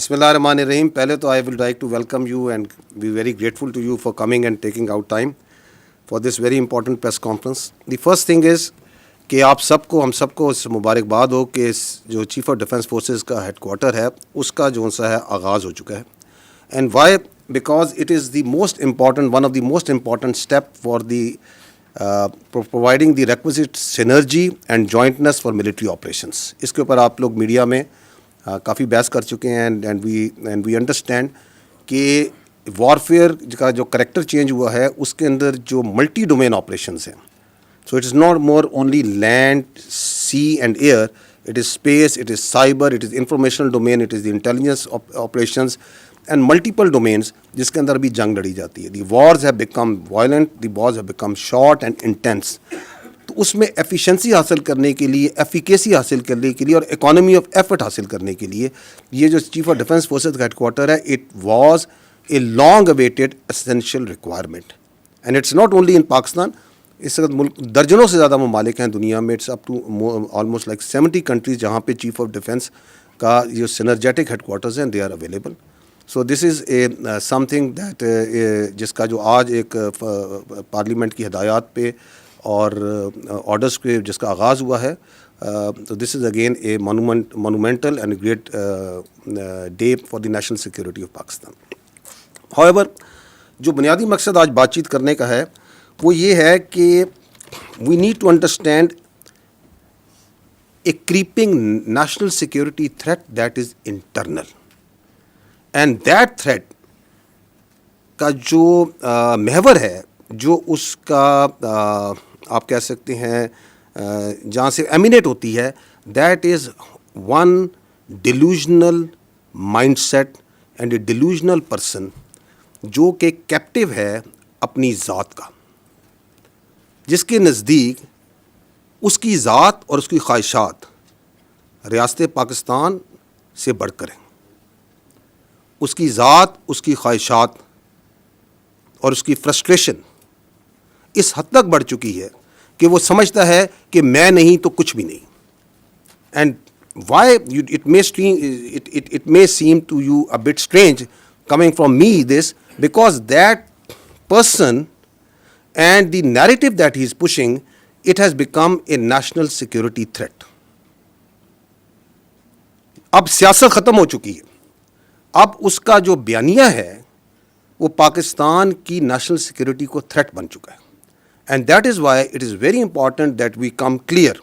بسم اللہ الرحمن الرحیم. پہلے تو I will like to welcome you and be very grateful to you for coming and taking out time for this very important press conference. The first thing is کہ آپ سب کو ہم سب کو اس مبارکباد ہو کہ جو چیف آف ڈیفینس فورسز کا headquarter ہے اس کا جو سا ہے آغاز ہو چکا ہے. And why? Because it is the most important one of the most important step for the providing the requisite synergy and jointness for military operations. اس کے اوپر آپ لوگ میڈیا میں کافی بحث کر چکے ہیں اینڈ وی انڈرسٹینڈ کہ وارفیئر کا جو کریکٹر چینج ہوا ہے اس کے اندر جو ملٹی ڈومین آپریشنز ہیں. So it is not more only land, sea and air, it is space, it is cyber, it is informational domain, it is the intelligence operations and multiple domains جس کے اندر بھی جنگ لڑی جاتی ہے. The wars have become violent, the wars have become short and intense. تو اس میں ایفیشنسی حاصل کرنے کے لیے, ایفیکیسی حاصل کرنے کے لیے اور اکانومی آف ایفرٹ حاصل کرنے کے لیے یہ جو چیف آف ڈیفینس فورسز کا ہیڈ کوارٹر ہے, it was a long awaited essential requirement. And it's not only in Pakistan. اس وقت ملک درجنوں سے زیادہ ممالک ہیں دنیا میں, it's up to almost like 70 countries جہاں پہ چیف آف ڈیفینس کا جو سینرجیٹک ہیڈ کوارٹرز ہیں they are available. So this is a something that جس کا جو آج ایک پارلیمنٹ کی ہدایات پہ اور آرڈرس پہ جس کا آغاز ہوا ہے, تو this is again a monumental and great day for the national security of Pakistan. However جو بنیادی مقصد آج بات چیت کرنے کا ہے وہ یہ ہے کہ we need to understand a creeping national security threat that is internal. And that threat کا جو محور ہے, جو اس کا آپ کہہ سکتے ہیں جہاں سے ایمینیٹ ہوتی ہے, that is one delusional mindset and a delusional person جو کہ کیپٹیو ہے اپنی ذات کا, جس کے نزدیک اس کی ذات اور اس کی خواہشات ریاست پاکستان سے بڑھ کر ہیں. اس کی ذات, اس کی خواہشات اور اس کی فرسٹریشن اس حد تک بڑھ چکی ہے کہ وہ سمجھتا ہے کہ میں نہیں تو کچھ بھی نہیں. And why it may seem to you a bit strange coming from me this, because that person and the narrative that he is pushing, it has become a national security threat. اب سیاست ختم ہو چکی ہے. اب اس کا جو بیانیہ ہے وہ پاکستان کی نیشنل سیکورٹی کو تھریٹ بن چکا ہے. And that is why it is very important that we come clear,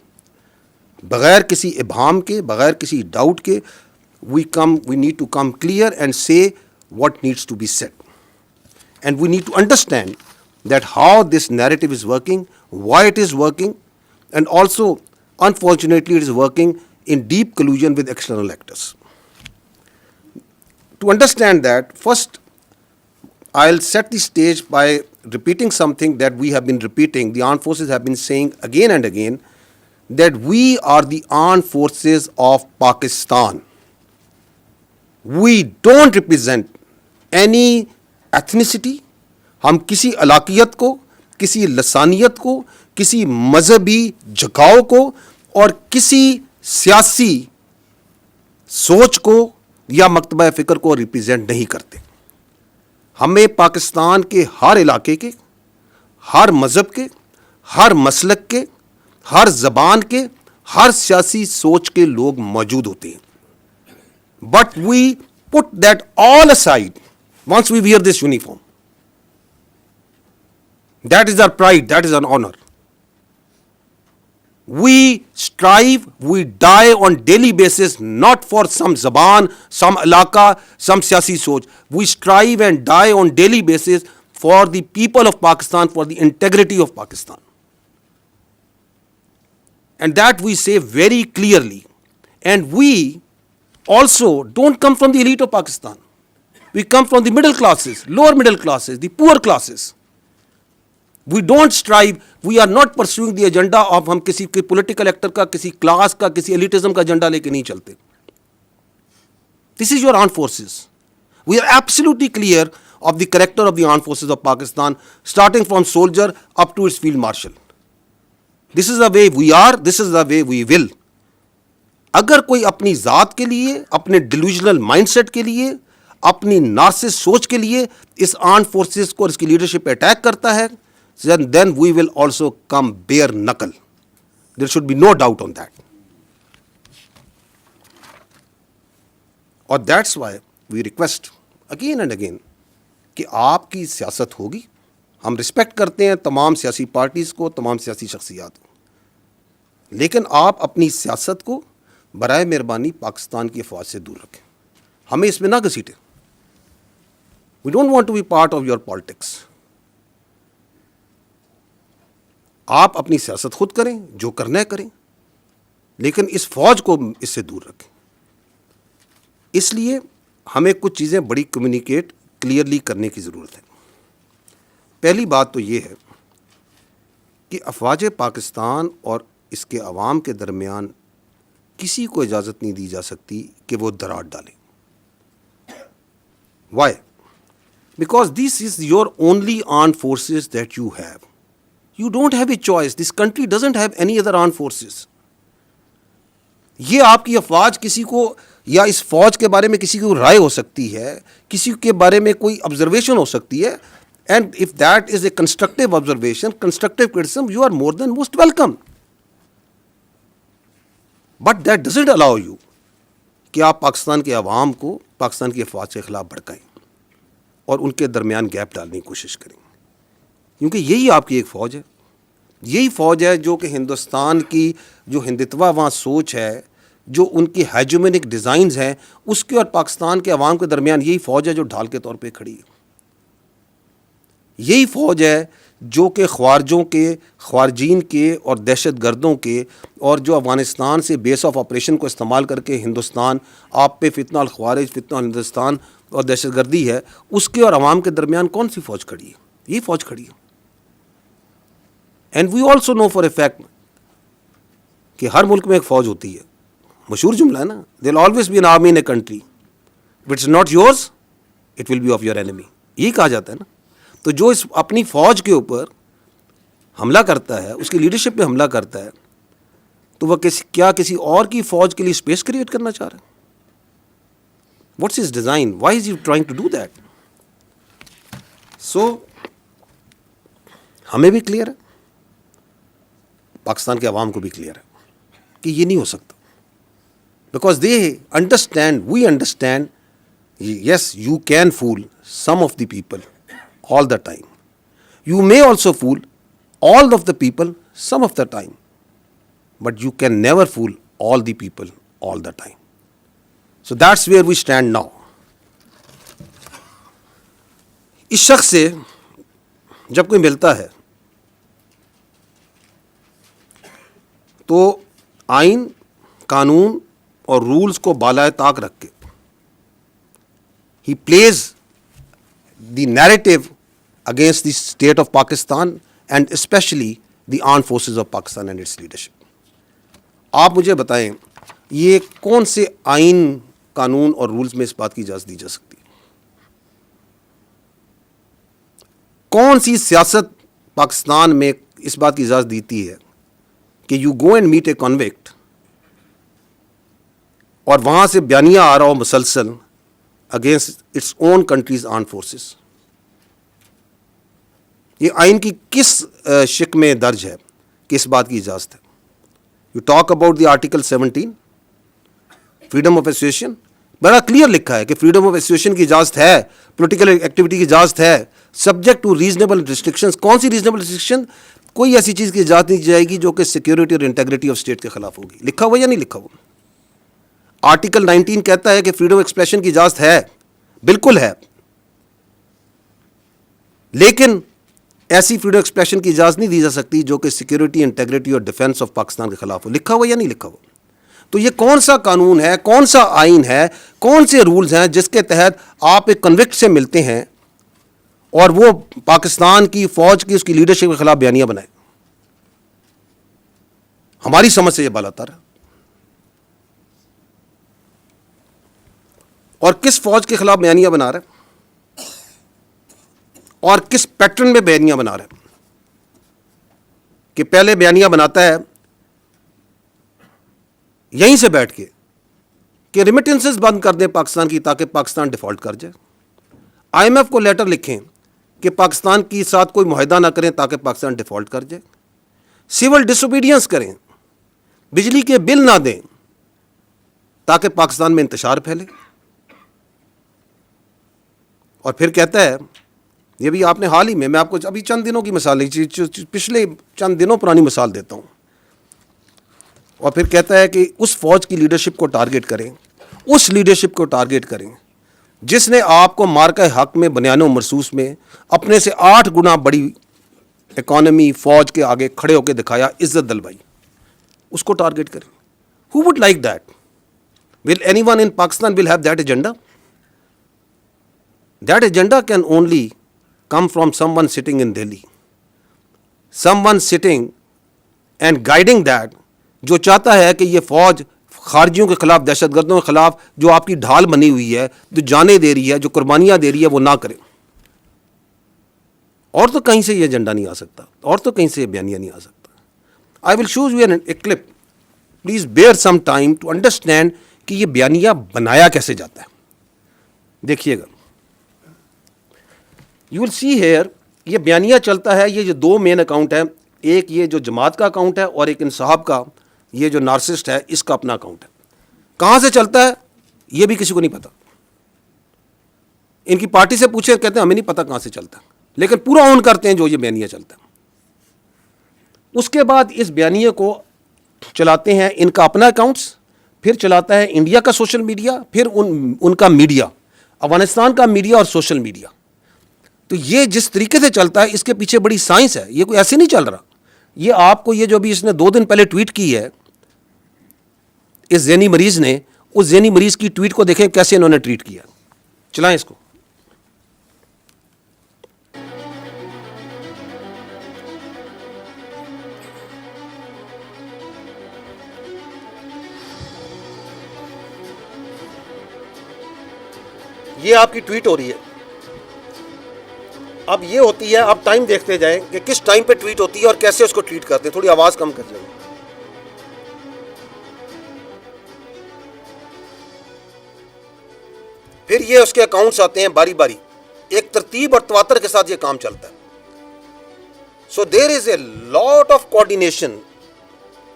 بغیر کسی ابہام کے, بغیر کسی ڈاؤٹ کے, we need to come clear and say what needs to be said. And we need to understand that how this narrative is working, why it is working, and also unfortunately it is working in deep collusion with external actors. To understand that, first I'll set the stage by repeating something that we have been repeating, the armed forces have been saying again and again, that we are the armed forces of Pakistan. We don't represent any ethnicity. ہم کسی علاقیت کو, کسی لسانیت کو, کسی مذہبی جھکاؤ کو اور کسی سیاسی سوچ کو یا مکتبہ فکر کو ریپرزینٹ نہیں کرتے. ہمیں پاکستان کے ہر علاقے کے, ہر مذہب کے, ہر مسلک کے, ہر زبان کے, ہر سیاسی سوچ کے لوگ موجود ہوتے ہیں. But we put that all aside once we wear this uniform. That is our pride, that is our honor. We strive, we die on daily basis, not for some zaban, some alaka, some siyasi soch. We strive and die on daily basis for the people of Pakistan, for the integrity of Pakistan. And that we say very clearly. And we also don't come from the elite of Pakistan. We come from the middle classes, lower middle classes, the poor classes. We don't strive, we are not pursuing the agenda of ہم کسی political actor کا, کسی class کا, کسی ایلیٹزم کا agenda لے کے نہیں چلتے. This is your armed forces. We are absolutely clear of the character of the armed forces of Pakistan, starting from soldier up to its field marshal. This is the way we are, this is the way we will. اگر کوئی اپنی ذات کے لیے, اپنے delusional mind set کے لیے, اپنی نارسس سوچ کے لیے اس آرمڈ فورسز کو اور اس کی لیڈرشپ پہ اٹیک کرتا ہے, then we will also come bare knuckle. There should be no doubt on that. اور that's why we request again and again کہ آپ کی سیاست ہوگی. ہم رسپیکٹ کرتے ہیں تمام سیاسی پارٹیز کو, تمام سیاسی شخصیات کو, لیکن آپ اپنی سیاست کو برائے مہربانی پاکستان کی افواج سے دور رکھیں. ہمیں اس میں نہ گھسیٹیں. We don't want to be part of your politics. آپ اپنی سیاست خود کریں, جو کرنا ہے کریں, لیکن اس فوج کو اس سے دور رکھیں. اس لیے ہمیں کچھ چیزیں بڑی کمیونیکیٹ کلیئرلی کرنے کی ضرورت ہے. پہلی بات تو یہ ہے کہ افواج پاکستان اور اس کے عوام کے درمیان کسی کو اجازت نہیں دی جا سکتی کہ وہ دراڑ ڈالیں. Why? Because this is your only armed forces that you have. You don't have a choice. This country doesn't have any other armed forces. یہ آپ کی افواج کسی کو, یا اس فوج کے بارے میں کسی کو رائے ہو سکتی ہے, کسی کے بارے میں کوئی آبزرویشن ہو سکتی ہے, and if that is a constructive observation, constructive criticism, you are more than most welcome. But that doesn't allow you کہ آپ پاکستان کے عوام کو پاکستان کی افواج کے خلاف بھڑکائیں اور ان کے درمیان گیپ ڈالنے کی کوشش کریں. کیونکہ یہی آپ کی ایک فوج ہے. یہی فوج ہے جو کہ ہندوستان کی جو ہندتوا وہاں سوچ ہے, جو ان کی ہیجومینک ڈیزائنز ہیں, اس کے اور پاکستان کے عوام کے درمیان یہی فوج ہے جو ڈھال کے طور پہ کھڑی ہے. یہی فوج ہے جو کہ خوارجوں کے, خوارجین کے اور دہشت گردوں کے, اور جو افغانستان سے بیس آف آپریشن کو استعمال کر کے ہندوستان آپ پہ فتنہ الخوارج, فتنہ ہندوستان اور دہشت گردی ہے, اس کے اور عوام کے درمیان کون سی فوج کھڑی ہے؟ یہی فوج کھڑی ہے. And we also know for a fact کہ ہر ملک میں ایک فوج ہوتی ہے. مشہور جملہ ہے نا, there will always be an army in a country, if it's not yours it will be of your enemy. یہی کہا جاتا ہے نا. تو جو اس اپنی فوج کے اوپر حملہ کرتا ہے, اس کی لیڈرشپ پہ حملہ کرتا ہے, تو وہ کیا کسی اور کی فوج کے لیے اسپیس کریٹ کرنا چاہ رہا ہے؟ What's his design? Why is you trying to do that? So ہمیں بھی کلیئر ہے, پاکستان کے عوام کو بھی کلیئر ہے کہ یہ نہیں ہو سکتا. Because they understand, we understand, yes you can fool some of the people all the time. You may also fool all of the people some of the time. But you can never fool all the people all the time. So that's where we stand now. اس شخص سے جب کوئی ملتا ہے تو آئین, قانون اور رولز کو بالائے طاق رکھ کے he plays the narrative against the state of Pakistan and especially the armed forces of Pakistan and its leadership. آپ مجھے بتائیں یہ کون سے آئین, قانون اور رولز میں اس بات کی اجازت دی جا سکتی ہے؟ کون سی سیاست پاکستان میں اس بات کی اجازت دیتی ہے کہ you go and meet a convict اور وہاں سے بیانیہ آ رہا ہو مسلسل against its own country's armed forces? یہ آئین کی کس شق میں درج ہے کہ اس بات کی اجازت ہے؟ You talk about the article 17, freedom of association. بڑا کلیئر لکھا ہے کہ فریڈم آف ایسوسیشن کی اجازت ہے, پولیٹیکل ایکٹیویٹی کی اجازت ہے, سبجیکٹ ٹو ریزنیبل ریسٹرکشنز. کون سی ریزنیبل ریسٹرکشن؟ کوئی ایسی چیز کی اجازت نہیں دی جائے گی جو کہ سیکورٹی اور انٹیگریٹی آف اسٹیٹ کے خلاف ہوگی. لکھا ہوا یا نہیں لکھا ہوا؟ آرٹیکل 19 کہتا ہے کہ فریڈم آف ایکسپریشن کی اجازت ہے, بالکل ہے, لیکن ایسی فریڈم آف ایکسپریشن کی اجازت نہیں دی جا سکتی جو کہ سیکورٹی, انٹیگریٹی اور ڈیفینس آف پاکستان کے خلاف ہو. لکھا ہوا یا نہیں لکھا ہوا؟ تو یہ کون سا قانون ہے, کون سا آئین ہے, کون سے رولز ہیں جس کے تحت آپ ایک کنوکٹ سے ملتے ہیں اور وہ پاکستان کی فوج کی, اس کی لیڈرشپ کے خلاف بیانیہ بنائے؟ ہماری سمجھ سے یہ بالاتر ہے. اور کس فوج کے خلاف بیانیہ بنا رہا ہے اور کس پیٹرن میں بیانیہ بنا رہا ہے؟ کہ پہلے بیانیہ بناتا ہے یہیں سے بیٹھ کے کہ ریمیٹنسز بند کر دیں پاکستان کی تاکہ پاکستان ڈیفالٹ کر جائے. آئی ایم ایف کو لیٹر لکھیں کہ پاکستان کے ساتھ کوئی معاہدہ نہ کریں تاکہ پاکستان ڈیفالٹ کر جائے. سول ڈس اوبیڈینس کریں, بجلی کے بل نہ دیں تاکہ پاکستان میں انتشار پھیلے. اور پھر کہتا ہے, یہ بھی آپ نے حال ہی میں آپ کو ابھی چند دنوں کی مثال پچھلے چند دنوں پرانی مثال دیتا ہوں, اور پھر کہتا ہے کہ اس فوج کی لیڈرشپ کو ٹارگٹ کریں, اس لیڈرشپ کو ٹارگٹ کریں جس نے آپ کو مارکہ حق میں بنیان و مرصوص میں اپنے سے 8 گنا بڑی اکانومی فوج کے آگے کھڑے ہو کے دکھایا, عزت دلوائی, اس کو ٹارگٹ کریں. Who would like that? Will any one in Pakistan will have that agenda? That agenda can only come from someone sitting in Delhi, someone sitting and guiding that, جو چاہتا ہے کہ یہ فوج خارجیوں کے خلاف, دہشت گردوں کے خلاف جو آپ کی ڈھال بنی ہوئی ہے, جو جانیں دے رہی ہے, جو قربانیاں دے رہی ہے, وہ نہ کرے. اور تو کہیں سے یہ ایجنڈا نہیں آ سکتا, اور تو کہیں سے یہ بیانیہ نہیں آ سکتا. I will show you a clip. Please bear some time to understand کہ یہ بیانیہ بنایا کیسے جاتا ہے. دیکھیے گا, یو ول سی ہیئر, یہ بیانیہ چلتا ہے. یہ جو 2 مین اکاؤنٹ ہیں, ایک یہ جو جماعت کا اکاؤنٹ ہے اور ایک انصاف کا, یہ جو نارسسٹ ہے اس کا اپنا اکاؤنٹ ہے. کہاں سے چلتا ہے یہ بھی کسی کو نہیں پتا. ان کی پارٹی سے پوچھے, کہتے ہیں ہمیں نہیں پتا کہاں سے چلتا ہے, لیکن پورا اون کرتے ہیں جو یہ بیانیہ چلتا ہے. اس کے بعد اس بیانیے کو چلاتے ہیں ان کا اپنا اکاؤنٹس, پھر چلاتا ہے انڈیا کا سوشل میڈیا, پھر ان کا میڈیا, افغانستان کا میڈیا اور سوشل میڈیا. تو یہ جس طریقے سے چلتا ہے اس کے پیچھے بڑی سائنس ہے, یہ کوئی ایسے نہیں چل رہا. یہ آپ کو یہ جو بھی اس نے 2 دن پہلے ٹویٹ کی ہے اس ذہنی مریض نے, اس ذہنی مریض کی ٹویٹ کو دیکھیں کیسے انہوں نے ٹویٹ کیا. چلائیں اس کو. یہ آپ کی ٹویٹ ہو رہی ہے. اب یہ ہوتی ہے, آپ ٹائم دیکھتے جائیں کہ کس ٹائم پہ ٹویٹ ہوتی ہے اور کیسے اس کو ٹویٹ کرتے ہیں. تھوڑی آواز کم کر لیں. پھر یہ اس کے اکاؤنٹس آتے ہیں باری باری, ایک ترتیب اور تواتر کے ساتھ یہ کام چلتا ہے. So there is a lot of coordination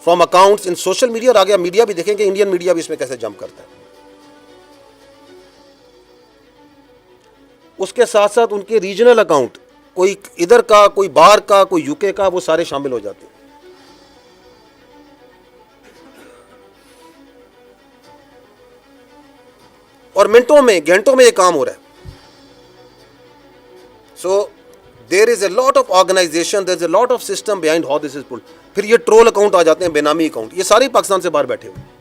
from accounts in social media. اور آگے میڈیا بھی دیکھیں کہ انڈین میڈیا بھی اس میں کیسے جمپ کرتا ہے. اس کے ساتھ ساتھ ان کے ریجنل اکاؤنٹ, کوئی ادھر کا, کوئی باہر کا, کوئی یو کے کا, وہ سارے شامل ہو جاتے ہیں. اور منٹوں میں, گھنٹوں میں یہ کام ہو رہا ہے. So there is a lot of organisation, there is a lot of system behind how this is pulled. پھر یہ ٹرول اکاؤنٹ آ جاتے ہیں, بے نامی اکاؤنٹ, یہ سارے پاکستان سے باہر بیٹھے ہوئے,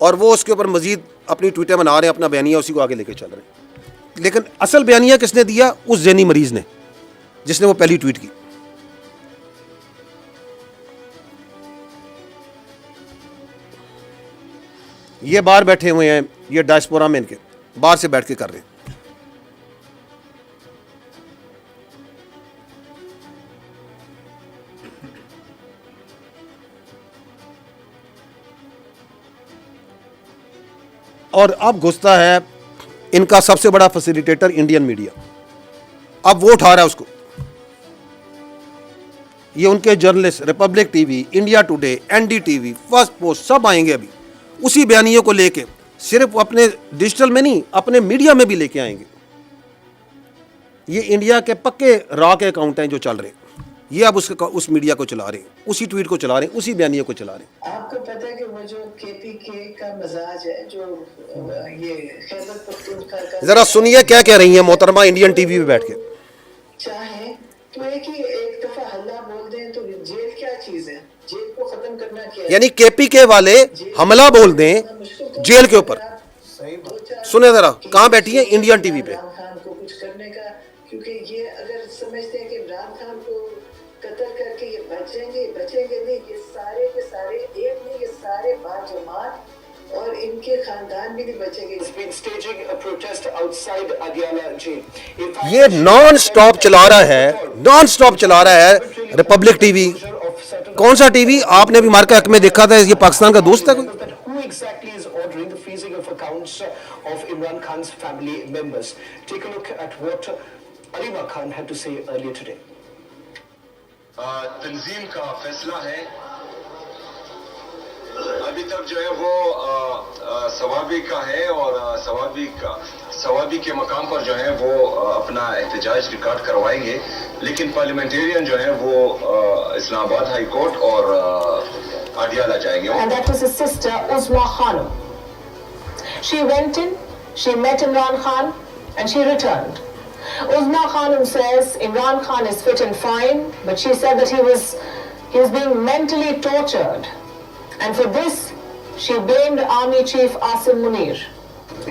اور وہ اس کے اوپر مزید اپنی ٹویٹیں بنا رہے ہیں, اپنا بیانیہ اسی کو آگے لے کے چل رہے ہیں. لیکن اصل بیانیہ کس نے دیا؟ اس ذہنی مریض نے, جس نے وہ پہلی ٹویٹ کی. یہ باہر بیٹھے ہوئے ہیں, یہ ڈائسپورا میں ان کے باہر سے بیٹھ کے کر رہے ہیں. اور اب گھستا ہے ان کا سب سے بڑا فیسیلیٹیٹر انڈین میڈیا. اب وہ اٹھا رہا ہے اس کو. یہ ان کے journalist, Republic T V, India Today, N D T V, Firstpost, سب آئیں گے ابھی اسی بیانیے کو لے کے. صرف اپنے ڈیجیٹل میں نہیں, اپنے میڈیا میں بھی لے کے آئیں گے. یہ انڈیا کے پکے را کے اکاؤنٹ ہیں جو چل رہے ہیں. یہ اب اس میڈیا کو چلا رہے ہیں, اسی ٹویٹ کو چلا رہے ہیں, اسی بیانیے کو چلا رہے ہیں. آپ کو پتہ ہے کہ وہ جو کے پی کے کا مزاج ہے, جو یہ خیبر پختونخوا کا, ذرا سنیے کیا کہہ رہی ہیں محترمہ انڈین ٹی وی پہ بیٹھ کے. چاہیں تو ایک دفعہ حملہ بول دیں تو جیل کیا چیز ہے, جیل کو ختم کرنا کیا ہے. یعنی کے پی کے والے حملہ بول دیں جیل کے اوپر. سنیں ذرا, کہاں بیٹھی ہیں؟ انڈین ٹی وی پہ. عمران خان کو کچھ کرنے کا, کیونکہ یہ اگر سمجھتے ہیں کہ عمران خان کو قتل کر کے یہ بچیں گے نہیں, یہ سارے کے سارے ایک نہیں, یہ سارے باجماعت اور ان کے خاندان بھی نہیں بچیں گے. یہ نان سٹاپ چلا رہا ہے, نان سٹاپ چلا رہا ہے ریپبلک ٹی وی کون سا ٹی وی آپ نے ابھی مارکا حق میں دیکھا تھا یہ پاکستان کا دوست ہے کوئی؟ But who exactly is ordering the freezing of accounts of Imran Khan's family members? Take a look at what Alima Khan had to say earlier today. تنظیم کا فیصلہ ہے. ابھی تک جو ہے وہ ثوابی کا ہے اور ثوابی کے مقام پر جو ہے وہ اپنا احتجاج ریکارڈ کروائیں گے, لیکن پارلیمنٹیرین جو ہے وہ اسلام آباد ہائی کورٹ اور اڈیالہ جائیں گے. And that was his sister Uzma Khanum. She went in, she met Imran Khan and she returned. Uzma Khanum says Imran Khan is fit and fine, but she said that he was being mentally tortured. And for this, she blamed Army Chief Asim Munir.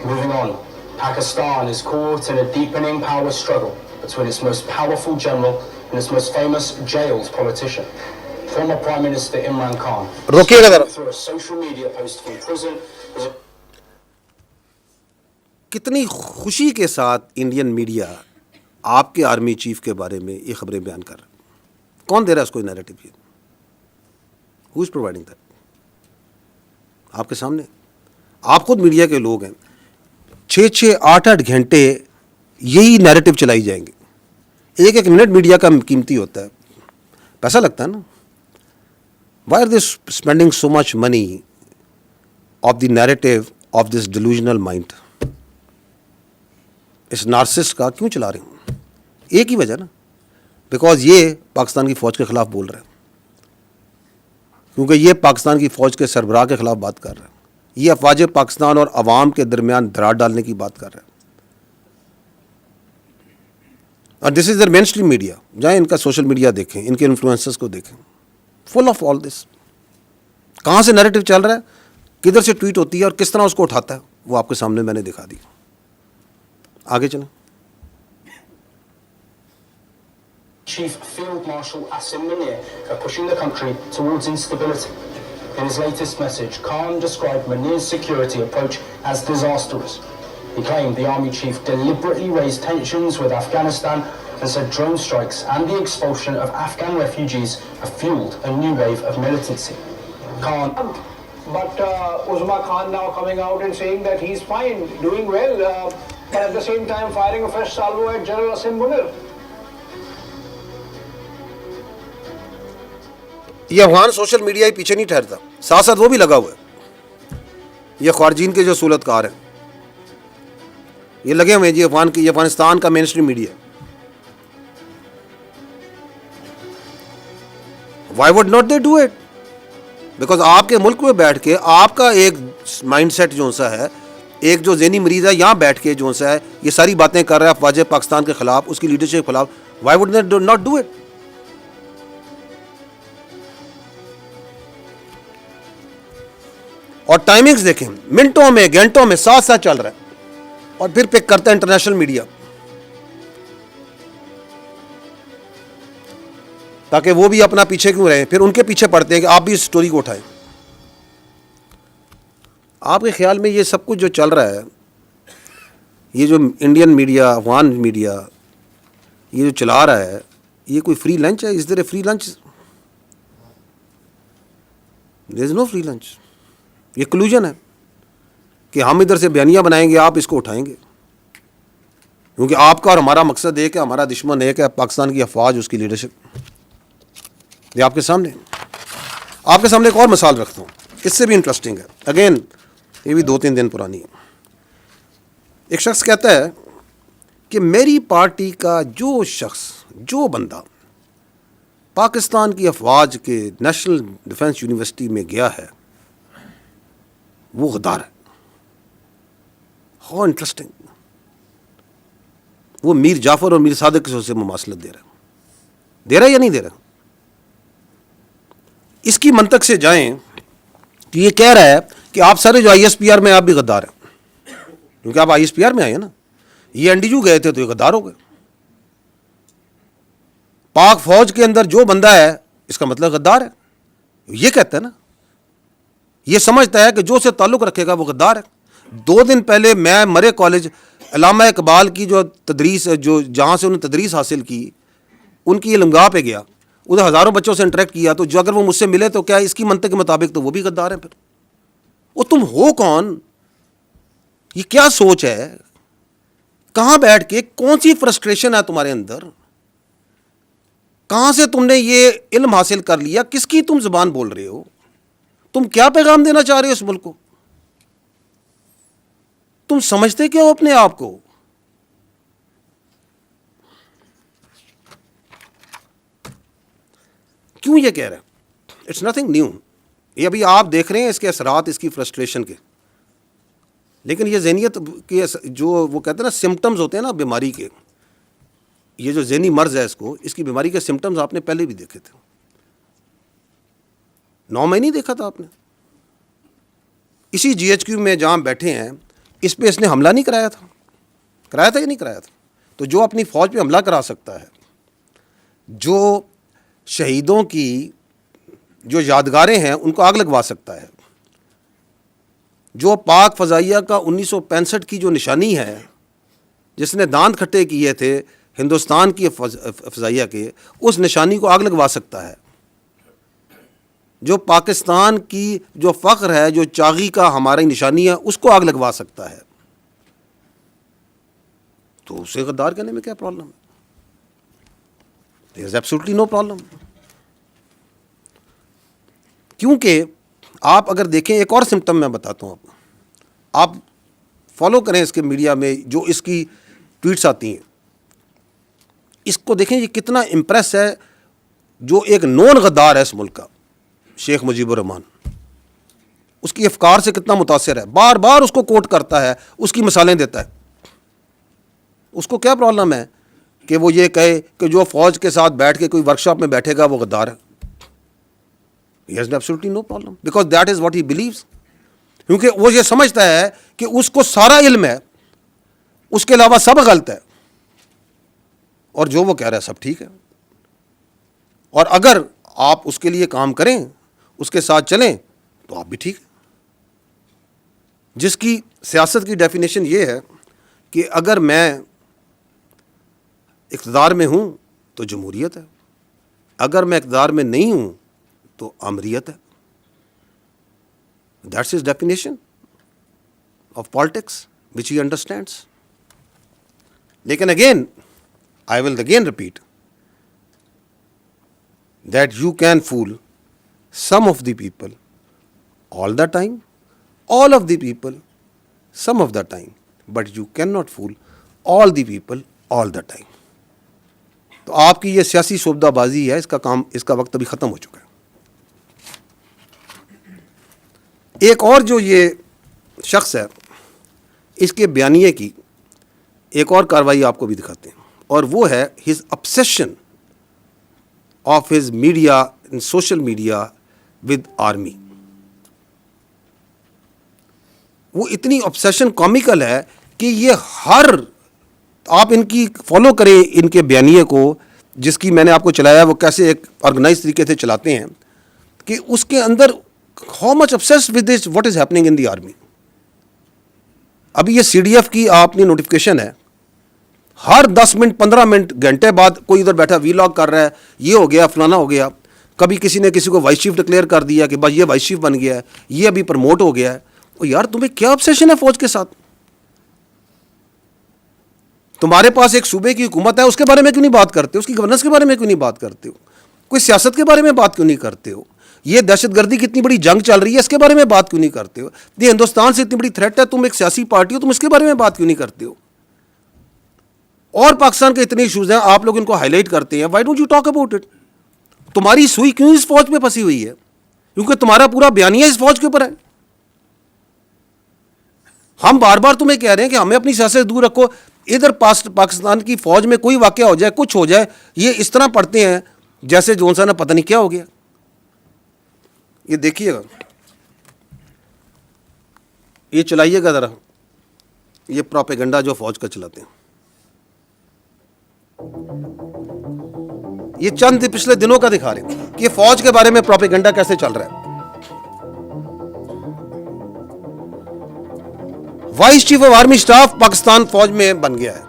Moving on, Pakistan is caught in a deepening power struggle between its most powerful general and its most famous jailed politician. Former Prime Minister Imran Khan, روکیے گا ذرا. through a social media post from prison, was کتنی خوشی کے ساتھ Indian media آپ کے army chief کے بارے میں یہ خبریں بیان کر رہا ہے. کون دے رہا ہے اس کو نیریٹو؟ یہ ہو از پرووائڈنگ دیٹ؟ آپ کے سامنے آپ خود میڈیا کے لوگ ہیں. 6-8 گھنٹے یہی نیریٹو چلائی جائیں گے. ایک منٹ میڈیا کا قیمتی ہوتا ہے, پیسہ لگتا ہے نا. Why are they spending so much money of the narrative of this delusional mind? اس نارسسٹ کا کیوں چلا رہے ہیں؟ ایک ہی وجہ نا, بیکاز یہ پاکستان کی فوج کے خلاف بول رہے ہیں, کیونکہ یہ پاکستان کی فوج کے سربراہ کے خلاف بات کر رہے ہیں. یہ افواج پاکستان اور عوام کے درمیان دراڑ ڈالنے کی بات کر رہے ہیں. اور دس از در مین اسٹریم میڈیا. جائیں ان کا سوشل میڈیا دیکھیں, ان کے انفلوئنسرز کو دیکھیں, فل آف آل دس. کہاں سے نیریٹو چل رہا ہے, کدھر سے ٹویٹ ہوتی ہے اور کس طرح اس کو اٹھاتا ہے, وہ آپ کے سامنے میں نے دکھا دی. آگے چلیں. Chief Field Marshal Asim Munir are pushing the country towards instability. In his latest message, Khan described Munir's security approach as disastrous. He claimed the army chief deliberately raised tensions with Afghanistan and said drone strikes and the expulsion of Afghan refugees have fueled a new wave of militancy. Khan. But Uzma Khan now coming out and saying that he's fine, doing well, but at the same time firing a fresh salvo at General Asim Munir. یہ Afghan social media ہی پیچھے نہیں ٹھہرتا, ساتھ ساتھ وہ بھی لگا ہوا ہے. یہ خارجین کے جو صورت کار ہیں یہ لگے ہوئے ہیں جی یہ افغانستان کا mainstream media. Why would not they do it? Because آپ کے ملک میں بیٹھ کے آپ کا ایک مائنڈ سیٹ جو سا ہے, ایک جو ذہنی مریض ہے یہاں بیٹھ کے جو سا ہے یہ ساری باتیں کر رہا ہے افواج پاکستان کے خلاف, اس کی لیڈرشپ کے خلاف. Y would they not do it? اور ٹائمنگز دیکھیں, منٹوں میں گھنٹوں میں ساتھ ساتھ چل رہا ہے, اور پھر پک کرتا ہے انٹرنیشنل میڈیا تاکہ وہ بھی اپنا پیچھے کیوں رہیں, پھر ان کے پیچھے پڑتے ہیں کہ آپ بھی اس سٹوری کو اٹھائیں. آپ کے خیال میں یہ سب کچھ جو چل رہا ہے, یہ جو انڈین میڈیا, افغان میڈیا یہ جو چلا رہا ہے, یہ کوئی فری لنچ ہے؟ Is there a free lunch? There is no free lunch. یہ کلوژن ہے کہ ہم ادھر سے بیانیہ بنائیں گے, آپ اس کو اٹھائیں گے, کیونکہ آپ کا اور ہمارا مقصد ایک ہے, ہمارا دشمن ایک ہے, پاکستان کی افواج, اس کی لیڈرشپ. یہ آپ کے سامنے ایک اور مثال رکھتا ہوں, اس سے بھی انٹرسٹنگ ہے. اگین یہ بھی 2-3 دن پرانی ہے. ایک شخص کہتا ہے کہ میری پارٹی کا جو بندہ پاکستان کی افواج کے نیشنل ڈیفنس یونیورسٹی میں گیا ہے وہ غدار ہے. How interesting. وہ میر جعفر اور میر صادق سے مماثلت دے رہا ہے یا نہیں دے رہا؟ اس کی منطق سے جائیں کہ یہ کہہ رہا ہے کہ آپ سارے جو ISPR میں آپ بھی غدار ہیں, کیونکہ آپ ISPR میں آئے ہیں نا. یہ NDU گئے تھے تو یہ غدار ہو گئے. پاک فوج کے اندر جو بندہ ہے اس کا مطلب غدار ہے. یہ کہتا ہے نا, یہ سمجھتا ہے کہ جو سے تعلق رکھے گا وہ غدار ہے. 2 دن پہلے میں مرے کالج علامہ اقبال کی جو تدریس, جو جہاں سے انہوں نے تدریس حاصل کی, ان کی علمگاہ پہ گیا. ادھر ہزاروں بچوں سے انٹریکٹ کیا, تو جو اگر وہ مجھ سے ملے تو کیا اس کی منطق کے مطابق تو وہ بھی غدار ہیں پھر. وہ تم ہو کون؟ یہ کیا سوچ ہے؟ کہاں بیٹھ کے کون سی فرسٹریشن ہے تمہارے اندر؟ کہاں سے تم نے یہ علم حاصل کر لیا؟ کس کی تم زبان بول رہے ہو؟ تم کیا پیغام دینا چاہ رہے ہو اس ملک کو؟ تم سمجھتے کیا ہو اپنے آپ کو؟ کیوں یہ کہہ رہے ہیں؟ It's nothing new. یہ ابھی آپ دیکھ رہے ہیں اس کے اثرات اس کی فرسٹریشن کے. لیکن یہ ذہنیت کے جو وہ کہتے ہیں نا سمٹمز ہوتے ہیں نا بیماری کے, یہ جو ذہنی مرض ہے اس کی بیماری کے سمٹمز آپ نے پہلے بھی دیکھے تھے. 9 مئی نہیں دیکھا تھا آپ نے؟ اسی GHQ میں جہاں بیٹھے ہیں اس پہ اس نے حملہ نہیں کرایا تھا؟ کرایا تھا یا نہیں کرایا تھا؟ تو جو اپنی فوج پہ حملہ کرا سکتا ہے, جو شہیدوں کی جو یادگاریں ہیں ان کو آگ لگوا سکتا ہے, جو پاک فضائیہ کا 1965 کی جو نشانی ہے جس نے دانت کھٹے کیے تھے ہندوستان کی فضائیہ کے, اس نشانی کو آگ لگوا سکتا ہے, جو پاکستان کی جو فخر ہے, جو چاغی کا ہماری نشانی ہے, اس کو آگ لگوا سکتا ہے, تو اسے غدار کہنے میں کیا پرابلم ہے؟ There is absolutely no problem. کیونکہ آپ اگر دیکھیں ایک اور سمٹم میں بتاتا ہوں آپ فالو کریں اس کے میڈیا میں جو اس کی ٹویٹس آتی ہیں, اس کو دیکھیں یہ کتنا امپریس ہے. جو ایک نون غدار ہے اس ملک کا, شیخ مجیب الرحمان, اس کی افکار سے کتنا متاثر ہے, بار بار اس کو کوٹ کرتا ہے, اس کی مثالیں دیتا ہے. اس کو کیا پرابلم ہے کہ وہ یہ کہے کہ جو فوج کے ساتھ بیٹھ کے کوئی ورکشاپ میں بیٹھے گا وہ غدار ہے؟ He has absolutely no problem because that is what he believes. کیونکہ وہ یہ سمجھتا ہے کہ اس کو سارا علم ہے, اس کے علاوہ سب غلط ہے, اور جو وہ کہہ رہا ہے سب ٹھیک ہے. اور اگر آپ اس کے لیے کام کریں, اس کے ساتھ چلیں, تو آپ بھی ٹھیک ہے. جس کی سیاست کی ڈیفینیشن یہ ہے کہ اگر میں اقتدار میں ہوں تو جمہوریت ہے, اگر میں اقتدار میں نہیں ہوں تو آمریت ہے. That's his definition of politics which he understands. لیکن again I will again repeat that you can fool some of the people all the time, all of the people some of the time, but you cannot fool all the people all the time. تو آپ کی یہ سیاسی شعبدہ بازی ہے, اس کا وقت ابھی ختم ہو چکا ہے. ایک اور جو یہ شخص ہے, اس کے بیانیے کی ایک اور کاروائی آپ کو بھی دکھاتے ہیں, اور وہ ہے his obsession of his media and social media with army. وہ اتنی obsession comical ہے کہ یہ آپ ان کی فالو کریں ان کے بیانیے کو, جس کی میں نے آپ کو چلایا وہ کیسے ایک آرگنائز طریقے سے چلاتے ہیں, کہ اس کے اندر how much obsessed with this what is happening in the army. ابھی یہ CDF کی آپ نے نوٹیفیکیشن ہے, ہر 10 منٹ 15 منٹ گھنٹے بعد کوئی ادھر بیٹھا ویلاگ کر رہا ہے, یہ ہو گیا فلانا ہو گیا. کبھی کسی نے کسی کو وائس چیف ڈکلیئر کر دیا کہ بھائی یہ وائس چیف بن گیا ہے, یہ ابھی پروموٹ ہو گیا ہے. یار تمہیں کیا obsession ہے فوج کے ساتھ؟ تمہارے پاس ایک صوبے کی حکومت ہے, اس کے بارے میں کیوں نہیں بات کرتے ہو؟ اس کی گورننس کے بارے میں کیوں نہیں بات کرتے ہو؟ کوئی سیاست کے بارے میں بات کیوں نہیں کرتے ہو؟ یہ دہشت گردی کی اتنی بڑی جنگ چل رہی ہے, اس کے بارے میں بات کیوں نہیں کرتے ہو؟ یہ ہندوستان سے اتنی بڑی تھریٹ ہے, تم ایک سیاسی پارٹی ہو, تم اس کے بارے میں بات کیوں نہیں کرتے ہو؟ اور پاکستان کے اتنے ایشوز ہیں, آپ لوگ ان کو ہائی لائٹ کرتے ہیں. Why don't you talk about it? تمہاری سوئی کیوں اس فوج پہ پھنسی ہوئی ہے؟ کیونکہ تمہارا پورا بیانیہ اس فوج کے اوپر ہے. ہم بار بار تمہیں کہہ رہے ہیں کہ ہمیں اپنی سیاست سے دور رکھو. ادھر پاکستان کی فوج میں کوئی واقعہ ہو جائے, کچھ ہو جائے, یہ اس طرح پڑھتے ہیں جیسے جون سا نا پتہ نہیں کیا ہو گیا. یہ دیکھیے گا, یہ چلائیے گا ذرا, یہ پروپیگنڈا جو فوج کا چلاتے ہیں. یہ چند پچھلے دنوں کا دکھا رہے ہیں کہ یہ فوج کے بارے میں پروپیگنڈا کیسے چل رہا ہے. Vice chief of army staff Pakistan فوج میں بن گیا ہے.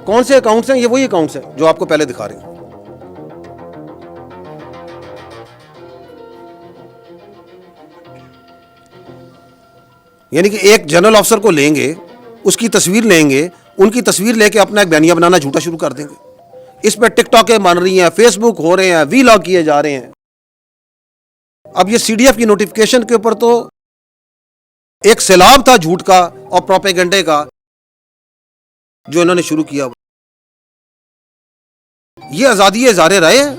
کون سے اکاؤنٹس ہیں؟ یہ وہی اکاؤنٹس ہیں جو آپ کو پہلے دکھا رہے ہیں. یعنی کہ ایک جنرل افسر کو لیں گے, اس کی تصویر لیں گے, ان کی تصویر لے کے اپنا ایک بیانیہ بنانا جھوٹا شروع کر دیں گے. اس پہ ٹک ٹاکیں بن رہی ہیں, فیس بک ہو رہے ہیں, وی لاگ کیے جا رہے ہیں. اب یہ سی ڈی ایف کی نوٹیفکیشن کے اوپر تو ایک سیلاب تھا جھوٹ کا اور پروپیگنڈے کا جو انہوں نے شروع کیا. یہ آزادی اظہار رائے ہے,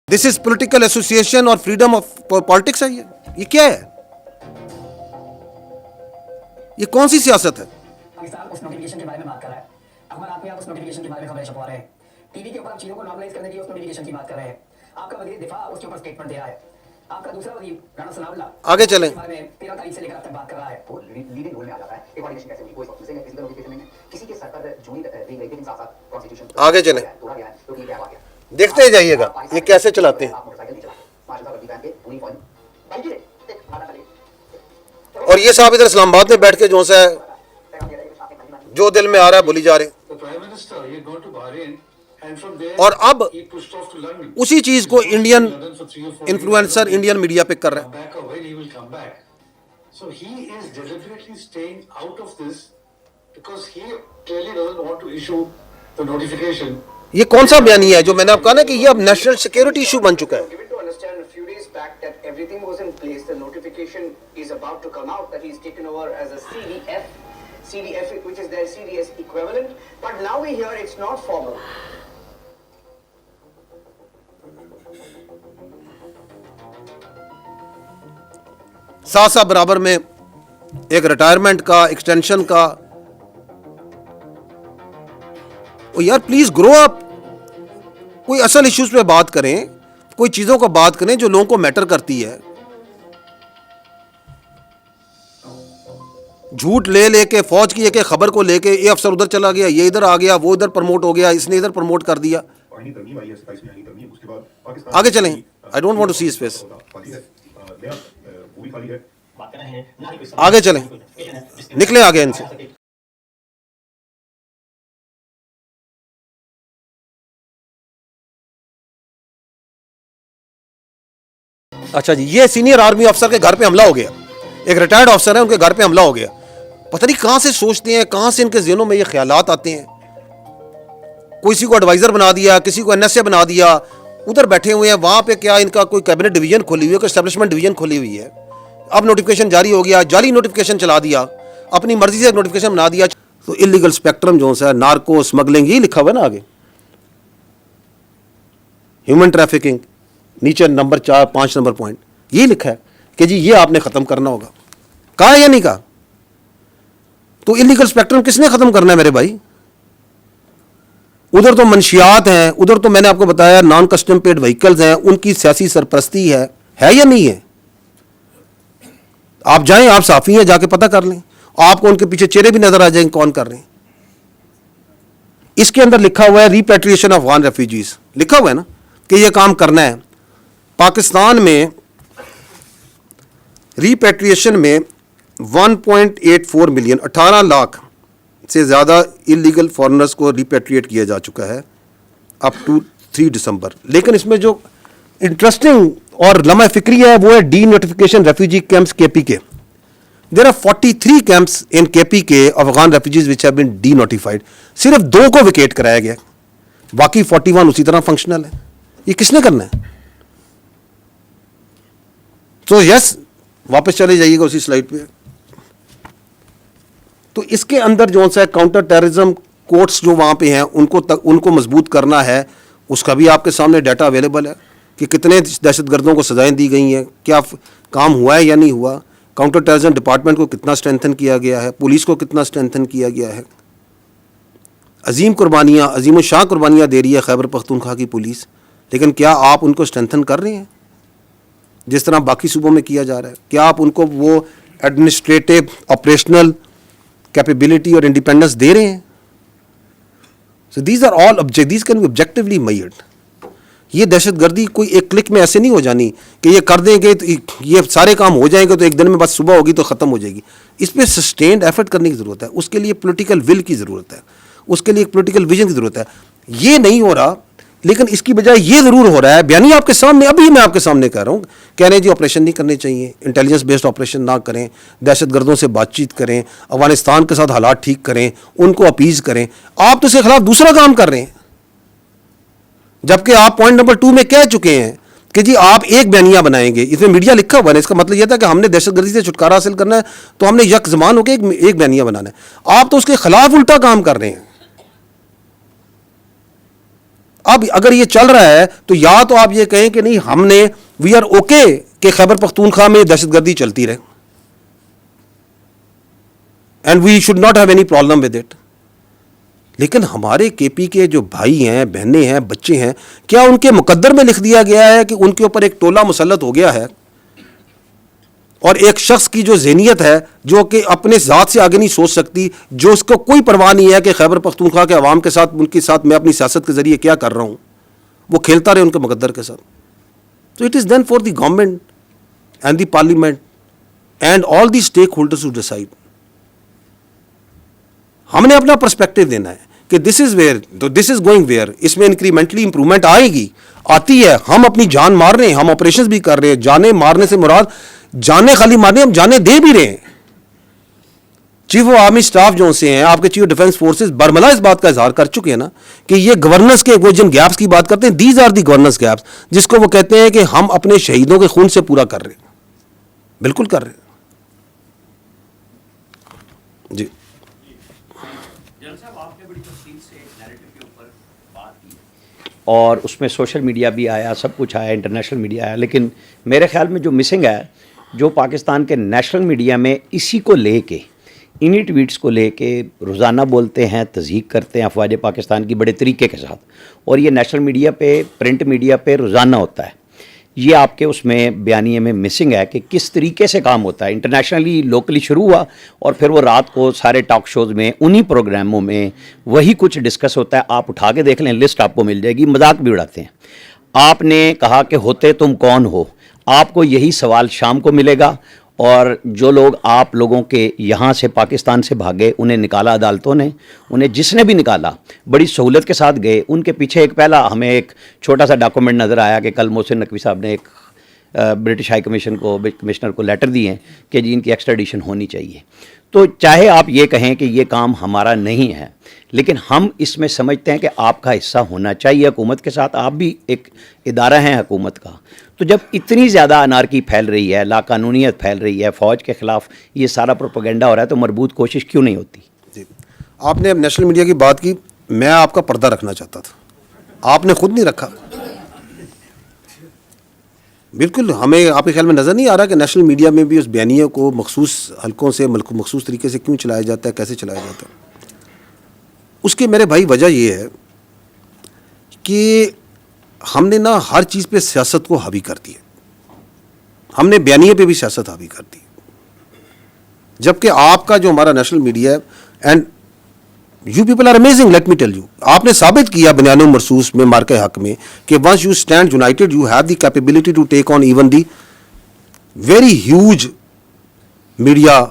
دس از پولیٹیکل ایسوسیشن اور فریڈم آف پالیٹکس ہے. یہ کیا ہے؟ یہ کون سی سیاست ہے؟ پاکستان اس نوٹیفکیشن کے بارے میں بات کر رہا ہے. اخبار آپ اس نوٹیفکیشن کے بارے میں خبریں چھپوا رہے ہیں. ٹی وی کے اوپر چیزوں کو نارملائز کرنے کی اس نوٹیفکیشن کی بات کر رہے ہیں. آپ کا وزیر دفاع اس کے اوپر اسٹیٹمنٹ دے رہا ہے. آپ کا دوسرا وزیر رانا ثناء اللہ آگے چلیں. 13 تاریخ سے لے کر اب تک بات کر رہا ہے. وہ لیڈنگ رول میں آ جاتا ہے. ایوالویشن کیسے ہوئی کوئی سوچ نہیں ہے, کسی کا نوٹیفکیشن نہیں ہے, کسی کے سر پر جوئی دی گئی, لیکن ساتھ ساتھ کانسٹیٹیوشن آگے چلیں, توڑا گیا ہے. تو یہ کیا ہوا گیا, دیکھتے جائیے گا یہ کیسے چلاتے ہیں. آپ موٹر سائیکل نہیں چلاتے, ماشاء اللہ پہن کے پوری فوج بھائی جی ایک آدھا چلے. اور یہ صاحب ادھر اسلام آباد میں بیٹھ کے جو سا جو دل میں آ رہا ہے بولی جا رہے ہیں. اور اب اسی چیز کو انڈین انفلوئنسر انڈین میڈیا پک کر رہا ہے. So he is deliberately staying out of this because he clearly doesn't want to issue the notification. یہ کون سا بیانیہ ہے جو میں نے آپ کہا نا کہ یہ اب نیشنل سیکیورٹی ایشو بن چکا ہے. Given to understand a few days back that everything was in place, the notification is about to come out that he's taken over as a CDF, which is their CDS equivalent, but now we hear it's not formal. ساتھ ساتھ برابر میں ایک retirement کا, extension کا. یار please گرو اپ, کوئی اصل ایشوز پہ بات کریں, کوئی چیزوں کو بات کریں جو لوگوں کو میٹر کرتی ہے. جھوٹ لے کے فوج کی ایک خبر کو لے کے یہ افسر ادھر چلا گیا, یہ ادھر آ گیا, وہ ادھر پروموٹ ہو گیا, اس نے ادھر پروموٹ کر دیا. آگے چلیں. I don't want to see his face. آگے چلیں, نکلیں آگے ان سے. اچھا جی, یہ سینئر آرمی افسر کے گھر پہ حملہ ہو گیا. ایک ریٹائرڈ افسر ہے, ان کے گھر پہ حملہ ہو گیا. پتہ نہیں کہاں سے سوچتے ہیں, کہاں سے ان کے ذہنوں میں یہ خیالات آتے ہیں. کسی کو ایڈوائزر بنا دیا, کسی کو این ایس اے بنا دیا, ادھر بیٹھے ہوئے ہیں. وہاں پہ کیا ان کا کوئی کیبنٹ ڈویژن کھلی ہوئی ہے, کوئی اسٹیبلشمنٹ ڈویژن کھلی ہوئی ہے. اب نوٹیفکیشن جاری ہو گیا, جعلی نوٹیفکیشن چلا دیا, اپنی مرضی سے نوٹیفکیشن بنا دیا. تو انلیگل اسپیکٹرم جو ہے, نارکو اسمگلنگ, یہ لکھا ہوا ہے نا آگے, ہیومن ٹریفکنگ نیچے نمبر 4-5 نمبر پوائنٹ, یہ لکھا ہے کہ جی یہ آپ نے ختم کرنا ہوگا. کہا یا نہیں کہا؟ تو انلیگل اسپیکٹرم کس نے ختم کرنا ہے میرے بھائی؟ ادھر تو منشیات ہیں, ادھر تو میں نے آپ کو بتایا نان کسٹم پیڈ وہیکلز ہیں, ان کی سیاسی سرپرستی ہے یا نہیں ہے؟ آپ جائیں, آپ صحافی ہیں, جا کے پتہ کر لیں, آپ کو ان کے پیچھے چہرے بھی نظر آ جائیں کون کر رہے ہیں. اس کے اندر لکھا ہوا ہے ریپیٹریشن آف افغان ریفیوجیز, لکھا ہوا ہے نا کہ یہ کام کرنا ہے. پاکستان میں ریپیٹریشن میں 1.84 ملین 18 لاکھ سے زیادہ انلیگل فارنرز کو ریپیٹریٹ کیا جا چکا ہے اپ ٹو 3 دسمبر. لیکن اس میں جو انٹرسٹنگ اور لمحہ فکری ہے وہ ہے ڈی نوٹیفکیشن ریفیوجی کیمپس کے پی کے. دیر آر 43 کیمپس ان کے پی کے Afghan refugees which have been D notified. صرف 2 کو ویکیٹ کرایا گیا, باقی 41 اسی طرح فنکشنل ہے. یہ کس نے کرنا ہے؟ تو یس, واپس چلے جائیے گا اسی سلائڈ پہ. تو اس کے اندر جو سا کاؤنٹر ٹیررزم کورٹس جو وہاں پہ ہیں ان کو مضبوط کرنا ہے. اس کا بھی آپ کے سامنے ڈیٹا اویلیبل ہے کہ کتنے دہشت گردوں کو سزائیں دی گئی ہیں, کیا کام ہوا ہے یا نہیں ہوا. کاؤنٹر ٹیررزم ڈپارٹمنٹ کو کتنا اسٹرینتھن کیا گیا ہے, پولیس کو کتنا اسٹرینتھن کیا گیا ہے. عظیم قربانیاں, عظیم الشان قربانیاں دے رہی ہے خیبر پختونخوا کی پولیس, لیکن کیا آپ ان کو اسٹرینتھن کر رہے ہیں جس طرح باقی صوبوں میں کیا جا رہا ہے؟ کیا آپ ان کو وہ ایڈمنسٹریٹو آپریشنل کیپیبلٹی اور انڈیپینڈنس دے رہے ہیں؟ So these are all these can be objectively measured. یہ دہشت گردی کوئی ایک کلک میں ایسے نہیں ہو جانی کہ یہ کر دیں گے تو یہ سارے کام ہو جائیں گے تو ایک دن میں بس صبح ہوگی تو ختم ہو جائے گی. اس پہ سسٹینڈ ایفرٹ کرنے کی ضرورت ہے, اس کے لیے پولیٹیکل ول کی ضرورت ہے, اس کے لیے ایک پولیٹیکل ویژن کی ضرورت ہے. یہ نہیں ہو رہا لیکن اس کی بجائے یہ ضرور ہو رہا ہے، بیانی آپ کے سامنے، ابھی میں آپ کے سامنے کہہ رہا ہوں، کہہ رہے ہیں جی آپریشن نہیں کرنے چاہیے، انٹیلیجنس بیسڈ آپریشن نہ کریں، دہشت گردوں سے بات چیت کریں، افغانستان کے ساتھ حالات ٹھیک کریں، ان کو اپیز کریں. آپ تو اس کے خلاف دوسرا کام کر رہے ہیں، جبکہ آپ پوائنٹ نمبر 2 میں کہہ چکے ہیں کہ جی آپ ایک بیانیہ بنائیں گے. اس میں میڈیا لکھا ہوا ہے، اس کا مطلب یہ تھا کہ ہم نے دہشت گردی سے چھٹکارا حاصل کرنا ہے تو ہم نے یک زمان ہو کے ایک بیانیہ بنانا ہے. آپ تو اس کے خلاف الٹا کام کر رہے ہیں. اب اگر یہ چل رہا ہے تو یا تو آپ یہ کہیں کہ نہیں ہم نے وی آر اوکے کہ خیبر پختونخوا میں دہشت گردی چلتی رہے and we should not have any problem with it. لیکن ہمارے کے پی کے جو بھائی ہیں، بہنیں ہیں، بچے ہیں، کیا ان کے مقدر میں لکھ دیا گیا ہے کہ ان کے اوپر ایک ٹولہ مسلط ہو گیا ہے اور ایک شخص کی جو ذہنیت ہے جو کہ اپنے ذات سے آگے نہیں سوچ سکتی، جو اس کو کوئی پرواہ نہیں ہے کہ خیبر پختونخوا کے عوام کے ساتھ، ان کے ساتھ میں اپنی سیاست کے ذریعے کیا کر رہا ہوں، وہ کھیلتا رہے ان کے مقدر کے ساتھ. So it is then for the government and the parliament and all the stakeholders to decide. ہم نے اپنا پرسپیکٹو دینا ہے کہ دس از گوئنگ ویئر. اس میں انکریمنٹلی امپرومنٹ آئے گی، آتی ہے. ہم اپنی جان مار رہے ہیں، ہم آپریشنز بھی کر رہے ہیں. جانیں مارنے سے مراد جانیں خالی مارنے، ہم جانیں دے بھی رہے ہیں. چیف آف آرمی اسٹاف جو سے ہیں، آپ کے چیف ڈیفینس فورسز برملا اس بات کا اظہار کر چکے ہیں نا کہ یہ گورننس کے وہ جن گیپس کی بات کرتے ہیں، these are the governance gaps, جس کو وہ کہتے ہیں کہ ہم اپنے شہیدوں کے خون سے پورا کر رہے ہیں. بالکل کر رہے ہیں. جی اور اس میں سوشل میڈیا بھی آیا، سب کچھ آیا، انٹرنیشنل میڈیا آیا، لیکن میرے خیال میں جو مسنگ ہے، جو پاکستان کے نیشنل میڈیا میں اسی کو لے کے، انہی ٹویٹس کو لے کے روزانہ بولتے ہیں، تضحیق کرتے ہیں افواج پاکستان کی بڑے طریقے کے ساتھ، اور یہ نیشنل میڈیا پہ، پرنٹ میڈیا پہ روزانہ ہوتا ہے. یہ آپ کے اس میں بیانیے میں مسنگ ہے کہ کس طریقے سے کام ہوتا ہے. انٹرنیشنلی لوکلی شروع ہوا اور پھر وہ رات کو سارے ٹاک شوز میں، انہی پروگراموں میں وہی کچھ ڈسکس ہوتا ہے. آپ اٹھا کے دیکھ لیں، لسٹ آپ کو مل جائے گی. مذاق بھی اڑاتے ہیں. آپ نے کہا کہ ہوتے تم کون ہو، آپ کو یہی سوال شام کو ملے گا. اور جو لوگ آپ لوگوں کے یہاں سے پاکستان سے بھاگے، انہیں نکالا عدالتوں نے، انہیں جس نے بھی نکالا بڑی سہولت کے ساتھ گئے. ان کے پیچھے ایک پہلا ہمیں ایک چھوٹا سا ڈاکومنٹ نظر آیا کہ کل محسن نقوی صاحب نے ایک برٹش ہائی کمشنر کو لیٹر دی ہیں کہ جی ان کی ایکسٹریڈیشن ہونی چاہیے. تو چاہے آپ یہ کہیں کہ یہ کام ہمارا نہیں ہے، لیکن ہم اس میں سمجھتے ہیں کہ آپ کا حصہ ہونا چاہیے حکومت کے ساتھ. آپ بھی ایک ادارہ ہیں حکومت کا. تو جب اتنی زیادہ انارکی پھیل رہی ہے، لا قانونیت پھیل رہی ہے، فوج کے خلاف یہ سارا پروپیگنڈا ہو رہا ہے، تو مربوط کوشش کیوں نہیں ہوتی؟ جی آپ نے اب نیشنل میڈیا کی بات کی، میں آپ کا پردہ رکھنا چاہتا تھا، آپ نے خود نہیں رکھا. بالکل ہمیں آپ کے خیال میں نظر نہیں آ رہا کہ نیشنل میڈیا میں بھی اس بیانیے کو مخصوص حلقوں سے مخصوص طریقے سے کیوں چلایا جاتا ہے، کیسے چلایا جاتا ہے. اس کے میرے بھائی وجہ یہ ہے کہ ہم نے نا ہر چیز پہ سیاست کو حاوی کر دیا. ہم نے بیانیے پہ بھی سیاست حاوی کر دی، جبکہ آپ کا جو ہمارا نیشنل میڈیا ہے، and you people are amazing, let me tell you. آپ نے ثابت کیا بنیان و مرصوص میں، مارکہ حق میں، کہ once you stand united you have the capability to take on even the very huge media